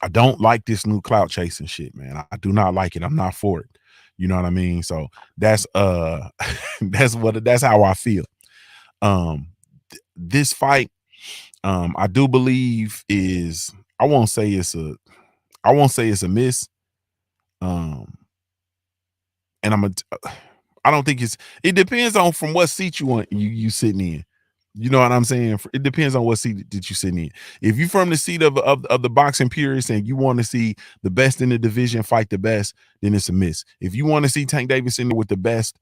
I don't like this new clout chasing shit, man. I do not like it. I'm not for it. You know what I mean? So that's that's how I feel. This fight, I do believe is, I won't say it's a miss. And I don't think it depends on from what seat you sitting in. You know what I'm saying? It depends on what seat that you sitting in. If you from the seat of the boxing purists and you want to see the best in the division fight the best, then it's a miss. If you want to see Tank Davis in there with the best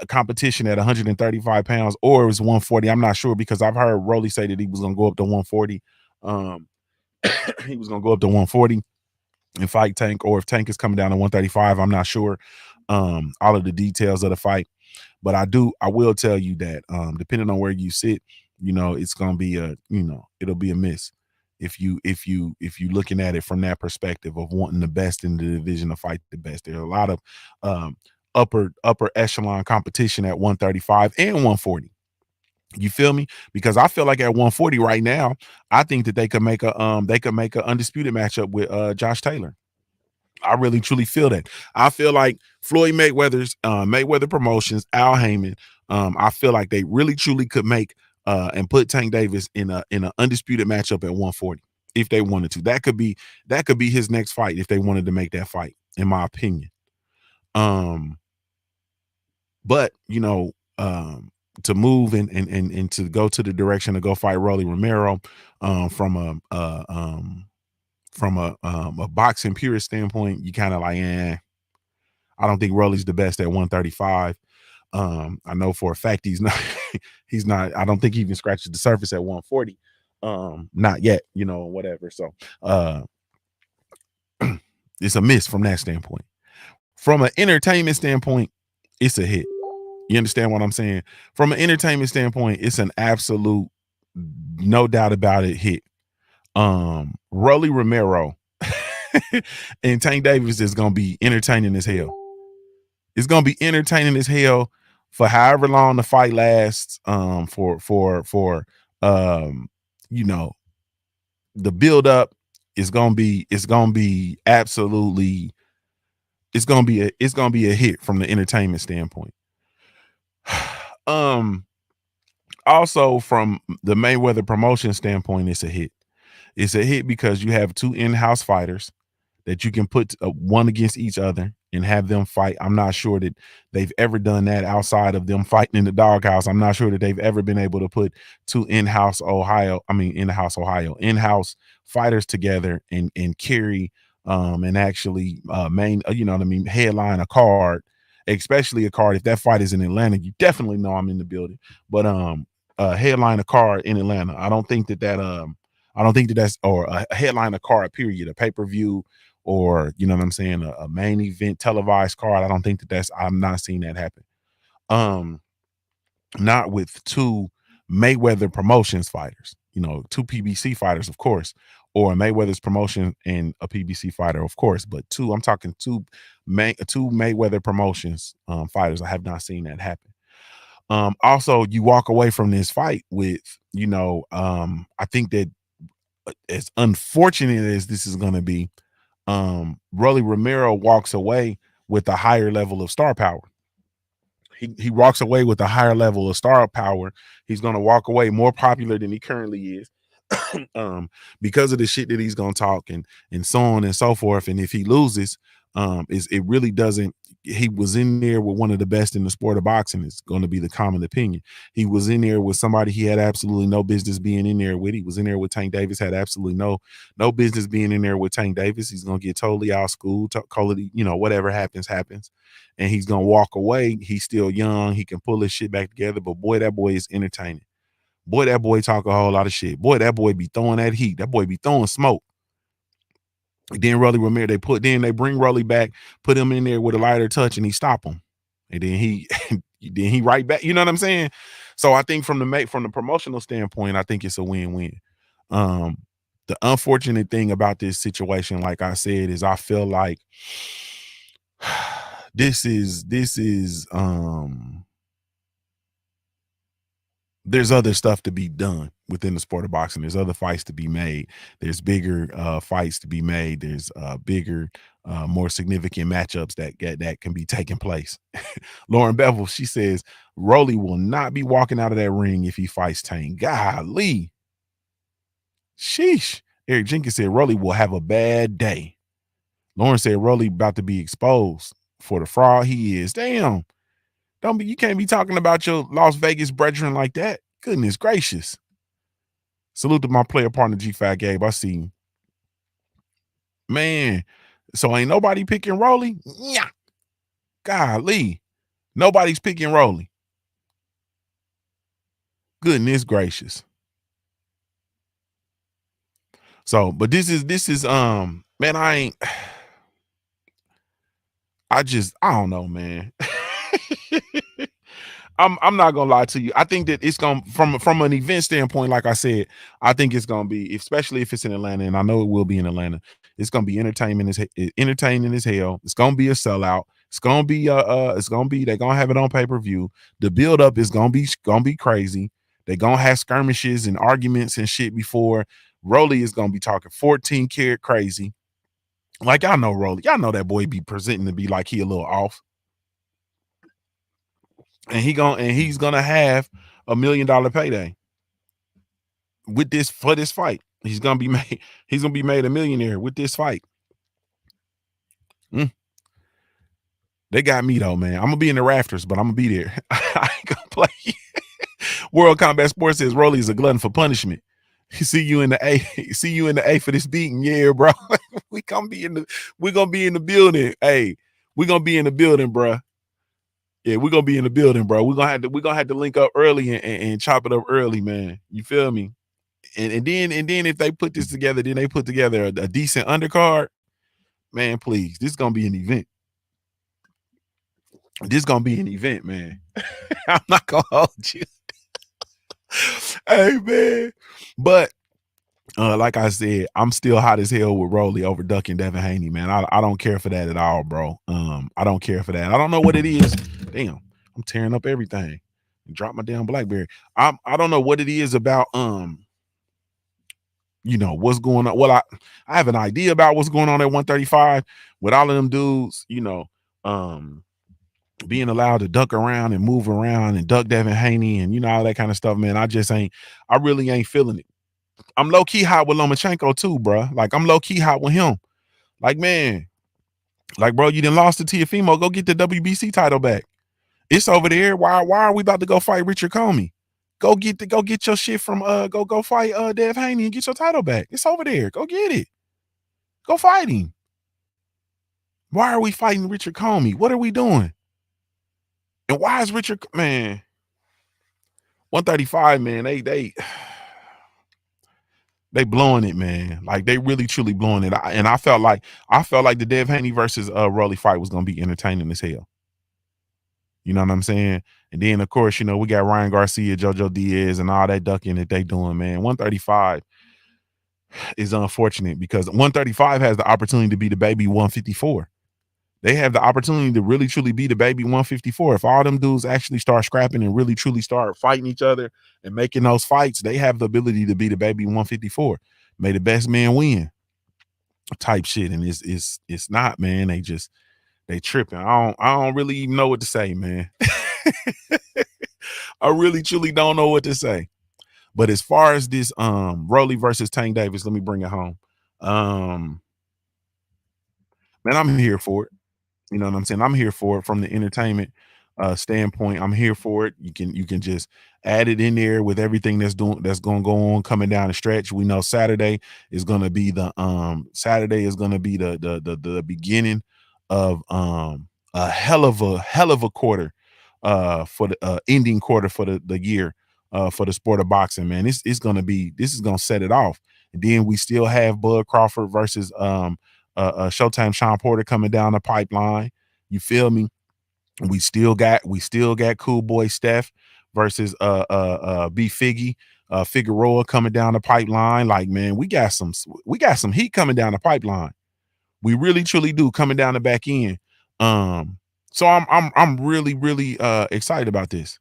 competition at 135 pounds, or it was 140, I'm not sure, because I've heard Rolly say that he was gonna go up to 140. He was gonna go up to 140 and fight Tank, or if Tank is coming down to 135, I'm not sure all of the details of the fight. But I will tell you that depending on where you sit, you know, it's gonna be it'll be a miss if you looking at it from that perspective of wanting the best in the division to fight the best. There's a lot of upper echelon competition at 135 and 140. You feel me? Because I feel like at 140 right now, I think that they could make a undisputed matchup with Josh Taylor. I really truly feel that. I feel like Floyd Mayweather's Mayweather Promotions, Al Heyman, I feel like they really truly could make and put Tank Davis in an undisputed matchup at 140 if they wanted to. That could be his next fight if they wanted to make that fight, in my opinion. But you know, to move and to go to the direction to go fight Rolly Romero from a boxing purist standpoint, you kind of like, I don't think Rolly's the best at 135. I know for a fact he's not, I don't think he even scratches the surface at 140. Not yet, you know, whatever. So it's a miss from that standpoint. From an entertainment standpoint, it's a hit. You understand what I'm saying? From an entertainment standpoint, it's an absolute, no doubt about it, hit. Rolly Romero and Tank Davis is gonna be entertaining as hell. It's gonna be entertaining as hell for however long the fight lasts. For you know, the build up is gonna be absolutely, it's gonna be a hit from the entertainment standpoint. Also from the Mayweather Promotion standpoint, it's a hit. It's a hit because you have two in-house fighters that you can put one against each other and have them fight. I'm not sure that they've ever done that outside of them fighting in the doghouse. I'm not sure that they've ever been able to put two in-house fighters together and carry and actually headline a card especially a card. If that fight is in Atlanta, you definitely know I'm in the building. But headline a card in Atlanta. I don't think that's or a headline a card, period, a pay-per-view, or you know what I'm saying, a main event televised card. I don't think I'm not seeing that happen. Not with two Mayweather Promotions fighters, you know, two PBC fighters, of course, or Mayweather's promotion and a PBC fighter, of course, but I'm talking two Mayweather Promotions fighters. I have not seen that happen. Also, you walk away from this fight with, you know, I think that as unfortunate as this is going to be, Rolly Romero walks away with a higher level of star power. He walks away with a higher level of star power. He's going to walk away more popular than he currently is, because of the shit that he's going to talk and so on and so forth. And if he loses, it really doesn't. He was in there with one of the best in the sport of boxing. It's going to be the common opinion. He was in there with somebody he had absolutely no business being in there with. He was in there with Tank Davis, had absolutely no business being in there with Tank Davis. He's going to get totally out schooled, you know, whatever happens. And he's going to walk away. He's still young. He can pull his shit back together, but boy, that boy is entertaining. Boy, that boy talk a whole lot of shit. Boy, that boy be throwing that heat. That boy be throwing smoke. Then Rolly Romero, they bring Rolly back, put him in there with a lighter touch, and he stop him. And then he right back. You know what I'm saying? So I think from the promotional standpoint, I think it's a win-win. The unfortunate thing about this situation, like I said, is I feel like this is there's other stuff to be done within the sport of boxing. There's other fights to be made. There's bigger fights to be made. There's bigger, more significant matchups that can be taking place. Lauren Bevel, she says, Rolly will not be walking out of that ring if he fights Tank. Golly. Sheesh. Eric Jenkins said, Rolly will have a bad day. Lauren said, Rolly about to be exposed for the fraud he is. Damn. You can't be talking about your Las Vegas brethren like that. Goodness gracious. Salute to my player partner, G5 Gabe. I see you. Man, so ain't nobody picking Rolly? Yeah. Golly. Nobody's picking Rolly. Goodness gracious. So, but this is man, I don't know, man. I'm not gonna lie to you. I think that it's gonna from an event standpoint, like I said, I think it's gonna be, especially if it's in Atlanta, and I know it will be in Atlanta. It's gonna be entertaining as hell. It's gonna be a sellout. It's gonna be they're gonna have it on pay-per-view. The build up is gonna be crazy. They're gonna have skirmishes and arguments and shit before. Rolly is gonna be talking 14 karat crazy. Like, y'all know Rolly. Y'all know that boy be presenting to be like he a little off. And he's gonna have $1 million payday for this fight. He's gonna be made a millionaire with this fight. They got me though, man. I'm gonna be in the rafters, but I'm gonna be there. I ain't gonna play. World Combat Sports says Rolly is a glutton for punishment. See you in the A for this beating. Yeah, bro. We're gonna be in the building. Hey, we're gonna be in the building, bro. Yeah, we're gonna be in the building, bro. We're gonna have to link up early and chop it up early, man. You feel me? And then if they put this together, then they put together a decent undercard. Man, please. This is gonna be an event. This is gonna be an event, man. I'm not gonna hold you. Hey, man. But like I said, I'm still hot as hell with Rolly over ducking Devin Haney, man. I don't care for that at all, bro. I don't care for that. I don't know what it is. Damn, I'm tearing up everything. Drop my damn BlackBerry. I don't know what it is about you know what's going on. Well, I have an idea about what's going on at 135 with all of them dudes, you know, being allowed to duck around and move around and duck Devin Haney and you know all that kind of stuff, man. I really ain't feeling it. I'm low-key hot with Lomachenko too, bro. Like, I'm low-key hot with him. Like, man, like, bro, you done lost to Teofimo. Go get the WBC title back. It's over there. Why are we about to go fight Richard Comey? Go get your shit from go fight Dev Haney and get your title back. It's over there. Go get it. Go fight him. Why are we fighting Richard Comey? What are we doing? And why is Richard, man, 135, man, they blowing it, man. Like they really truly blowing it. And I felt like the Dev Haney versus Rolly fight was gonna be entertaining as hell. You know what I'm saying? And then of course, you know, we got Ryan Garcia, JoJo Diaz, and all that ducking that they doing, man. 135 is unfortunate because 135 has the opportunity to be the baby 154. They have the opportunity to really truly be the baby 154. If all them dudes actually start scrapping and really truly start fighting each other and making those fights, they have the ability to be the baby 154. May the best man win type shit. And it's not, man. They tripping. I don't really even know what to say, man. I really truly don't know what to say. But as far as this Rolly versus Tank Davis, let me bring it home. Man, I'm here for it. You know what I'm saying? I'm here for it from the entertainment standpoint. I'm here for it. You can just add it in there with everything that's going to go on coming down the stretch. We know Saturday is going to be the beginning of a hell of a quarter for the ending quarter for the year for the sport of boxing, man. This is going to set it off. And then we still have Bud Crawford versus Showtime Sean Porter coming down the pipeline. You feel me? We still got Cool Boy Steph versus B Figgy Figueroa coming down the pipeline. Like, man, we got some heat coming down the pipeline. We really truly do, coming down the back end. So I'm really excited about this.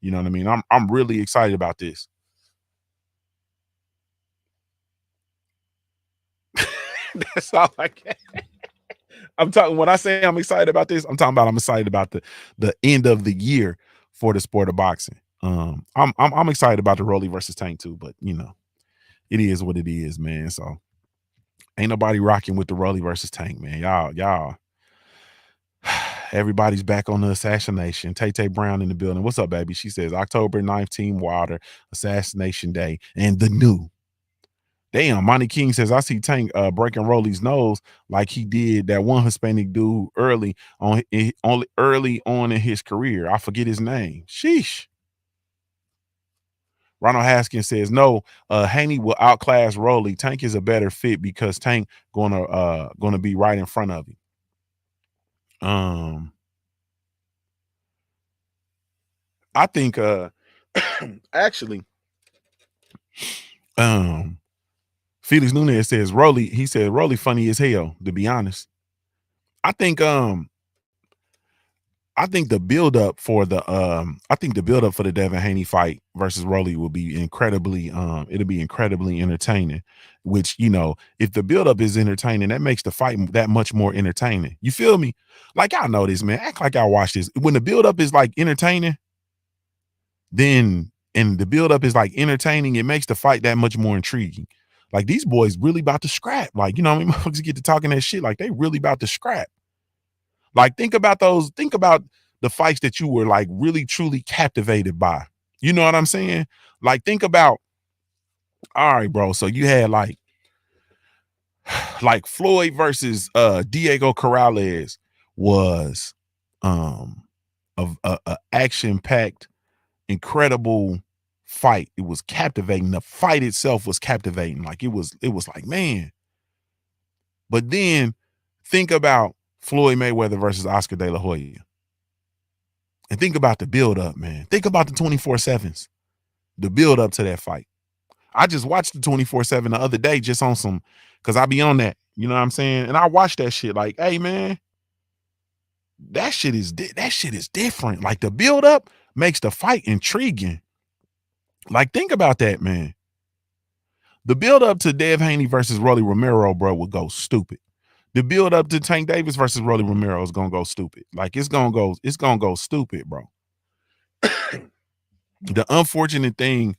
You know what I mean? I'm really excited about this. That's all I can. I'm talking, when I say I'm excited about this, I'm talking about I'm excited about the end of the year for the sport of boxing. I'm excited about the Rolly versus Tank too, but you know, it is what it is, man. So ain't nobody rocking with the Rolly versus Tank, man. Y'all. Everybody's back on the assassination. Tay Brown in the building. What's up, baby? She says October 19th, Wilder, Assassination Day, and the new. Damn, Monty King says, I see Tank breaking Rolly's nose like he did that one Hispanic dude early on in his career. I forget his name. Sheesh. Ronald Haskins says, no, Haney will outclass Rolly. Tank is a better fit because Tank gonna be right in front of him. I think actually Felix Nunez says Rolly funny as hell, to be honest. I think the build up for the Devin Haney fight versus Rolly will be incredibly it'll be incredibly entertaining, which, you know, if the build up is entertaining, that makes the fight that much more entertaining. You feel me? Like, y'all know this, man. Act like y'all watch this. When the build up is like entertaining, and the build up is like entertaining, it makes the fight that much more intriguing. Like, these boys really about to scrap. Like, you know, I mean, motherfuckers get to talking that shit like they really about to scrap. Like, think about the fights that you were like really truly captivated by. You know what I'm saying? Like, think about, all right, bro. So you had like Floyd versus Diego Corrales was a action-packed, incredible fight. It was captivating. The fight itself was captivating. Like, it was like, man. But then think about Floyd Mayweather versus Oscar De La Hoya. And think about the build up, man. Think about the 24/7s, the build up to that fight. I just watched the 24/7 the other day just on some, because I be on that, you know what I'm saying? And I watched that shit like, hey, man, that shit is different. Like, the build up makes the fight intriguing. Like, think about that, man. The build up to Dev Haney versus Rolly Romero, bro, would go stupid. The build up to Tank Davis versus Rolly Romero is gonna go stupid. Like, it's gonna go stupid, bro. The unfortunate thing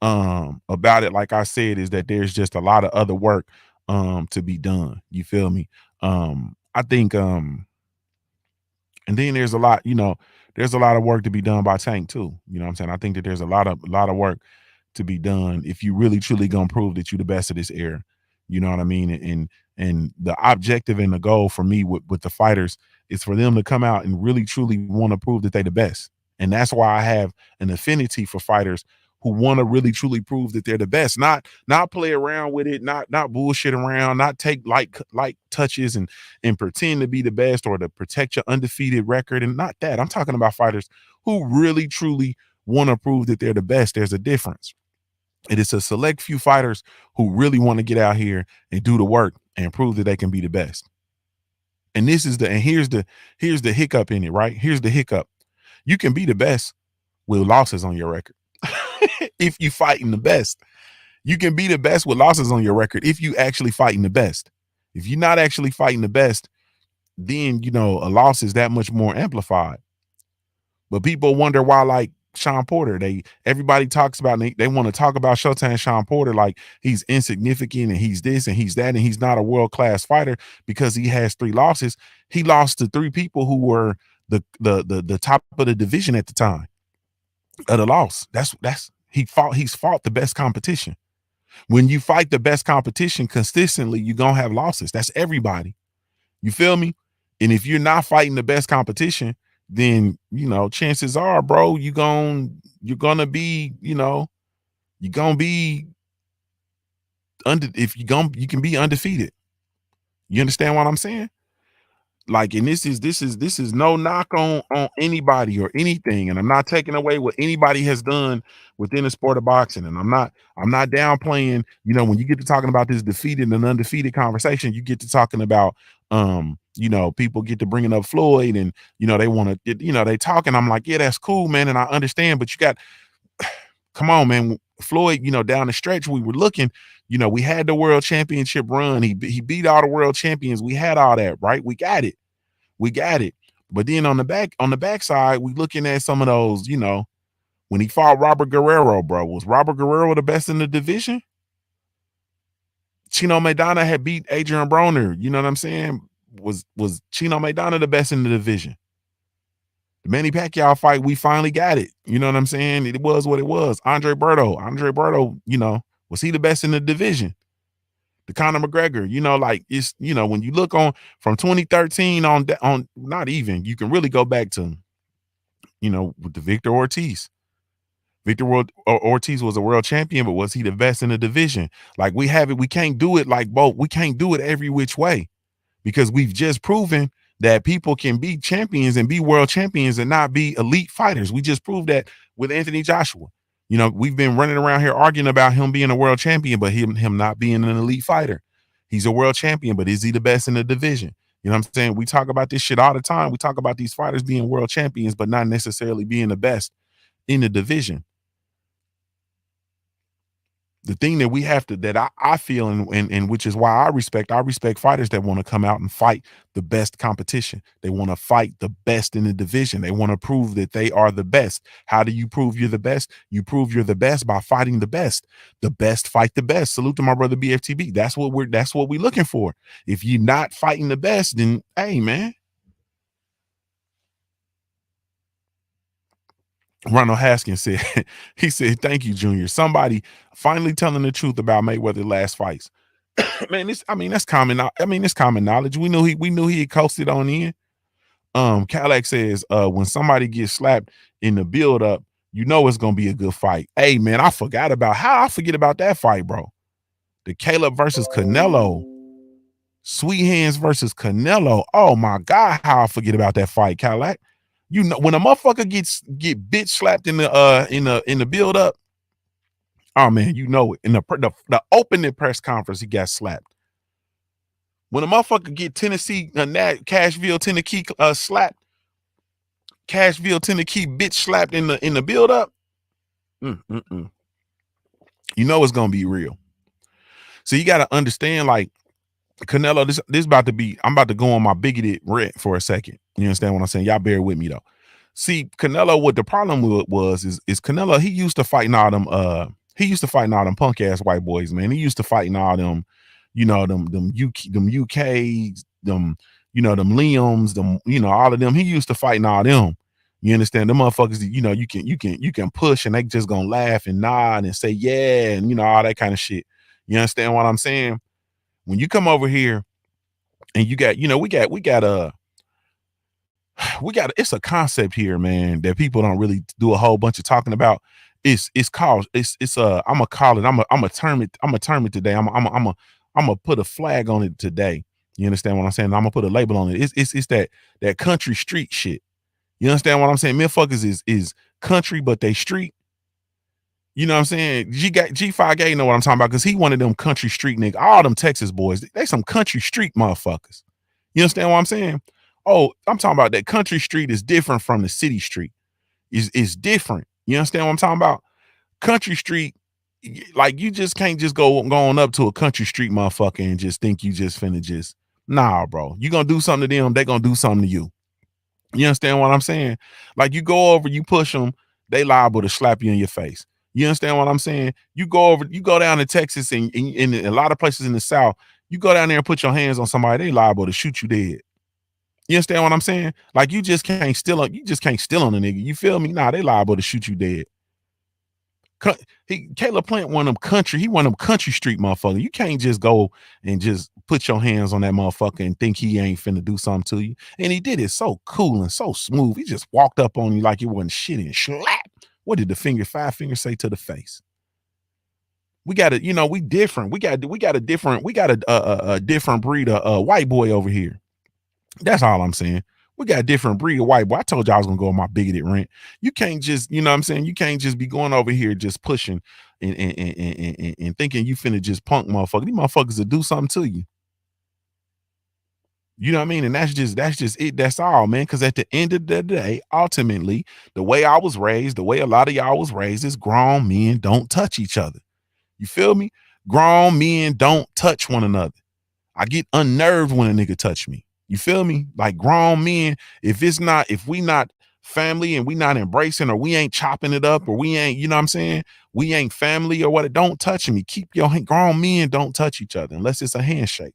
about it, like I said, is that there's just a lot of other work to be done. You feel me? I think and then there's a lot, you know, there's a lot of work to be done by Tank too. You know what I'm saying? I think that there's a lot of work to be done if you really truly gonna prove that you're the best of this era. You know what I mean? And the objective and the goal for me with the fighters is for them to come out and really truly want to prove that they the best. And that's why I have an affinity for fighters who want to really truly prove that they're the best, not play around with it, not bullshit around, not take light touches and pretend to be the best or to protect your undefeated record. And not that. I'm talking about fighters who really truly want to prove that they're the best. There's a difference. It is a select few fighters who really want to get out here and do the work and prove that they can be the best. And here's the hiccup in it, right? Here's the hiccup. You can be the best with losses on your record. If you fighting the best, you can be the best with losses on your record if you actually fighting the best. If you're not actually fighting the best, then a loss is that much more amplified. But people wonder why, like Sean Porter, everybody talks about, they want to talk about Showtime Sean Porter like he's insignificant and he's this and he's that and he's not a world-class fighter because he has 3 losses. He lost to 3 people who were the top of the division at the time of the loss. He's fought the best competition. When you fight the best competition consistently, you're gonna have losses. That's everybody. You feel me? And if you're not fighting the best competition, then chances are, bro, you can be undefeated. You understand what I'm saying? Like, and this is no knock on anybody or anything, and I'm not taking away what anybody has done within the sport of boxing, and I'm not downplaying. When you get to talking about this defeated and undefeated conversation, you get to talking about people get to bringing up Floyd, and they want to they talking. I'm like, yeah, that's cool, man, and I understand, but you got come on, man. Floyd, down the stretch we were looking, we had the world championship run. He beat all the world champions. We had all that, right? We got it. But then on the backside, we looking at some of those, when he fought Robert Guerrero, bro, was Robert Guerrero the best in the division? Chino Maidana had beat Adrian Broner. You know what I'm saying? Was Chino Maidana the best in the division? The Manny Pacquiao fight, we finally got it. You know what I'm saying? It was what it was. Andre Berto, was he the best in the division? The Conor McGregor, it's, when you look on from 2013 on not even, you can really go back to, with the Victor Ortiz. Ortiz was a world champion, but was he the best in the division? Like, we can't do it like both. We can't do it every which way because we've just proven that people can be champions and be world champions and not be elite fighters. We just proved that with Anthony Joshua. We've been running around here arguing about him being a world champion, but him not being an elite fighter. He's a world champion, but is he the best in the division? You know what I'm saying? We talk about this shit all the time. We talk about these fighters being world champions, but not necessarily being the best in the division. The thing that we have to, that I feel, and which is why I respect fighters that want to come out and fight the best competition. They want to fight the best in the division. They want to prove that they are the best. How do you prove you're the best? You prove you're the best by fighting the best. The best fight the best. Salute to my brother BFTB. That's what we're looking for. If you're not fighting the best, then hey, man. Ronald Haskins said, he said, thank you, Junior. Somebody finally telling the truth about Mayweather's last fights. Man, that's common. It's common knowledge. We knew he had coasted on in. Cadillac says, when somebody gets slapped in the build up, it's gonna be a good fight. Hey, man, I forget about that fight, bro. The Caleb versus Canelo. Sweet Hands versus Canelo. Oh my God, how I forget about that fight, Cadillac. When a motherfucker get bitch slapped in the build up, oh man, it. In the opening press conference, he got slapped. When a motherfucker get Tennessee, Cashville, Tennessee slapped, Cashville, Tennessee bitch slapped in the build up, it's gonna be real. So you got to understand, like, Canelo, this about to be, I'm about to go on my bigoted rant for a second. You understand what I'm saying? Y'all bear with me though. See, Canelo, what the problem was is Canelo, he used to fighting all them punk ass white boys, man. He used to fighting all them, them UKs, them Liams, them, all of them. He used to fighting all them. You understand? The motherfuckers, you can push and they just gonna laugh and nod and say, yeah, and all that kind of shit. You understand what I'm saying? When you come over here and you got, we got it's a concept here, man, that people don't really do a whole bunch of talking about. I'm gonna call it, I'm gonna term it today. I'm gonna put a flag on it today. You understand what I'm saying? I'm gonna put a label on it. It's that country street shit. You understand what I'm saying? Motherfuckers is country, but they street. You know what I'm saying? G5A know what I'm talking about, because he one of them country street niggas. All them Texas boys, they some country street motherfuckers. You understand what I'm saying? Oh, I'm talking about that country street is different from the city street. It's different. You understand what I'm talking about? Country street, like, you just can't just go on up to a country street motherfucker and just think you just finna just, nah, bro. You gonna do something to them, they gonna do something to you. You understand what I'm saying? Like, you go over, you push them, they liable to slap you in your face. You understand what I'm saying? You go down to Texas and in a lot of places in the South, you go down there and put your hands on somebody, they liable to shoot you dead. You understand what I'm saying? Like, you just can't steal on a nigga. You feel me? Nah, they liable to shoot you dead. Caleb Plant one of them country street motherfucker. You can't just go and just put your hands on that motherfucker and think he ain't finna do something to you. And he did it so cool and so smooth. He just walked up on you like it wasn't shit and slap. What did the five fingers say to the face? We got we different. We got a different breed of white boy over here. That's all I'm saying. We got a different breed of white boy. I told you I was gonna go on my bigoted rant. You can't just, you know what I'm saying? You can't just be going over here just pushing and thinking you finna just punk motherfuckers. These motherfuckers will do something to you. You know what I mean? And that's just it. That's all, man. Because at the end of the day, ultimately, the way I was raised, the way a lot of y'all was raised, is grown men don't touch each other. You feel me? Grown men don't touch one another. I get unnerved when a nigga touch me. You feel me? Like, grown men, if we not family and we not embracing, or we ain't chopping it up, or we ain't, you know what I'm saying? We ain't family or what, don't touch me. Keep your grown men don't touch each other unless it's a handshake.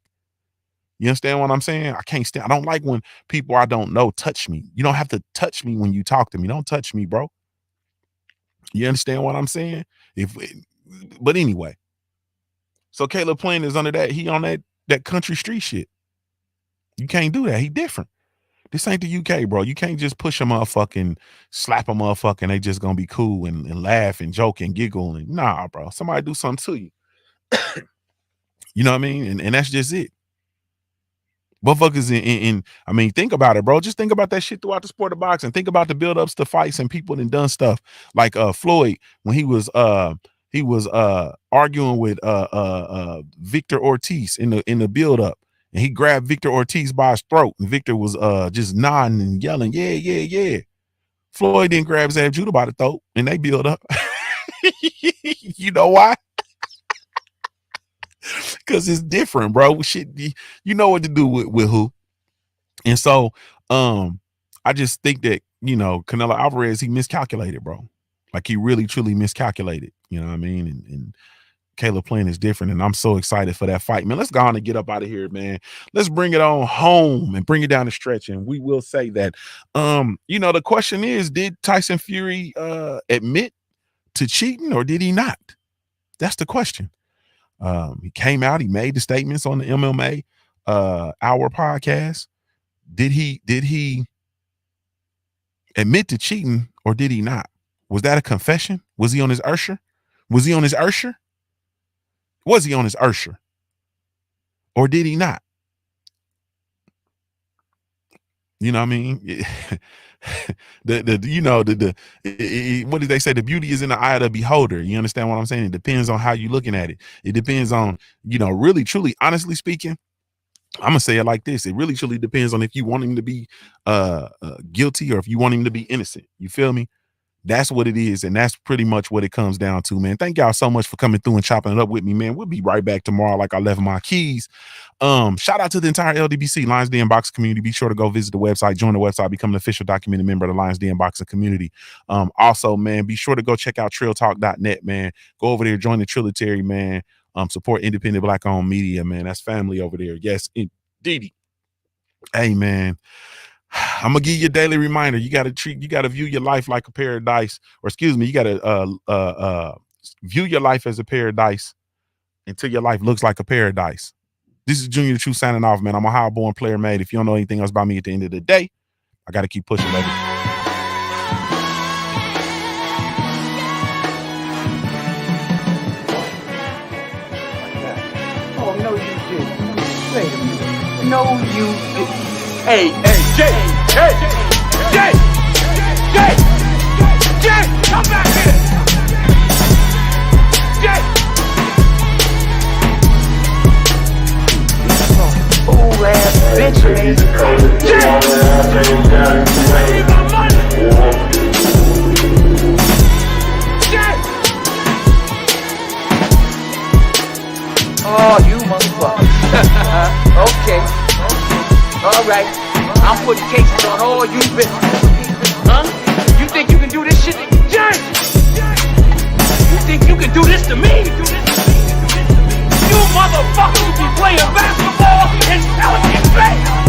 You understand what I'm saying? I don't like when people I don't know touch me. You don't have to touch me when you talk to me. Don't touch me, bro. You understand what I'm saying? But anyway, so Caleb Plant is under that. He on that country street shit. You can't do that. He different. This ain't the UK, bro. You can't just push a motherfucking, slap a motherfucker, and they just gonna be cool and laugh and joke and giggle. And nah, bro. Somebody do something to you. You know what I mean? And that's just it. Motherfuckers I mean, think about it, bro. Just think about that shit throughout the sport of boxing. Think about the build-ups to fights and people that done stuff like Floyd when he was arguing with Victor Ortiz in the build-up, and he grabbed Victor Ortiz by his throat, and Victor was just nodding and yelling, yeah. Floyd didn't grab Zab Judah by the throat, and they build up. You know why? Because it's different, bro. Shit, you know what to do with who. And so I just think that, Canelo Alvarez, he miscalculated, bro. Like, he really truly miscalculated. You know what I mean? And Caleb Plant is different, and I'm so excited for that fight, man. Let's go on and get up out of here, man. Let's bring it on home and bring it down the stretch. And we will say that the question is, did Tyson Fury admit to cheating, or did he not? That's the question. He came out, he made the statements on the MMA Hour podcast. Did he admit to cheating, or did he not? Was that a confession? Was he on his Ursher? Was he on his Ursher? Or did he not? You know what I mean? What did they say? The beauty is in the eye of the beholder. You understand what I'm saying? It depends on how you're looking at it. It depends on, really, truly, honestly speaking, I'm gonna say it like this. It really, truly depends on if you want him to be guilty, or if you want him to be innocent. You feel me? That's what it is, and that's pretty much what it comes down to, man. Thank y'all so much for coming through and chopping it up with me, man. We'll be right back tomorrow like I left my keys. Shout out to the entire LDBC, Lions Den Boxing community. Be sure to go visit the website, join the website, become an official documented member of the Lions Den Boxing community. Also, man, be sure to go check out trailtalk.net, man. Go over there, join the Trilitary, man. Support independent Black-owned media, man. That's family over there. Yes, indeed. Hey, man. I'm gonna give you a daily reminder. You gotta view your life like a paradise, you gotta view your life as a paradise until your life looks like a paradise. This is Junior the Truth signing off, man. I'm a high-born player made. If you don't know anything else about me at the end of the day, I got to keep pushing, baby. Oh, no, you didn't. Wait a minute. No, you didn't. Hey, Jay! Come back here! Jay! Old ass bitch, man. Jay! Give me my money! Jay! Oh, you motherfucker. Okay. All right. I'm putting cases on all you bitches. Huh? You think you can do this shit? Jay! You think you can do this to me? You motherfuckers be playing basketball in Pelican Bay!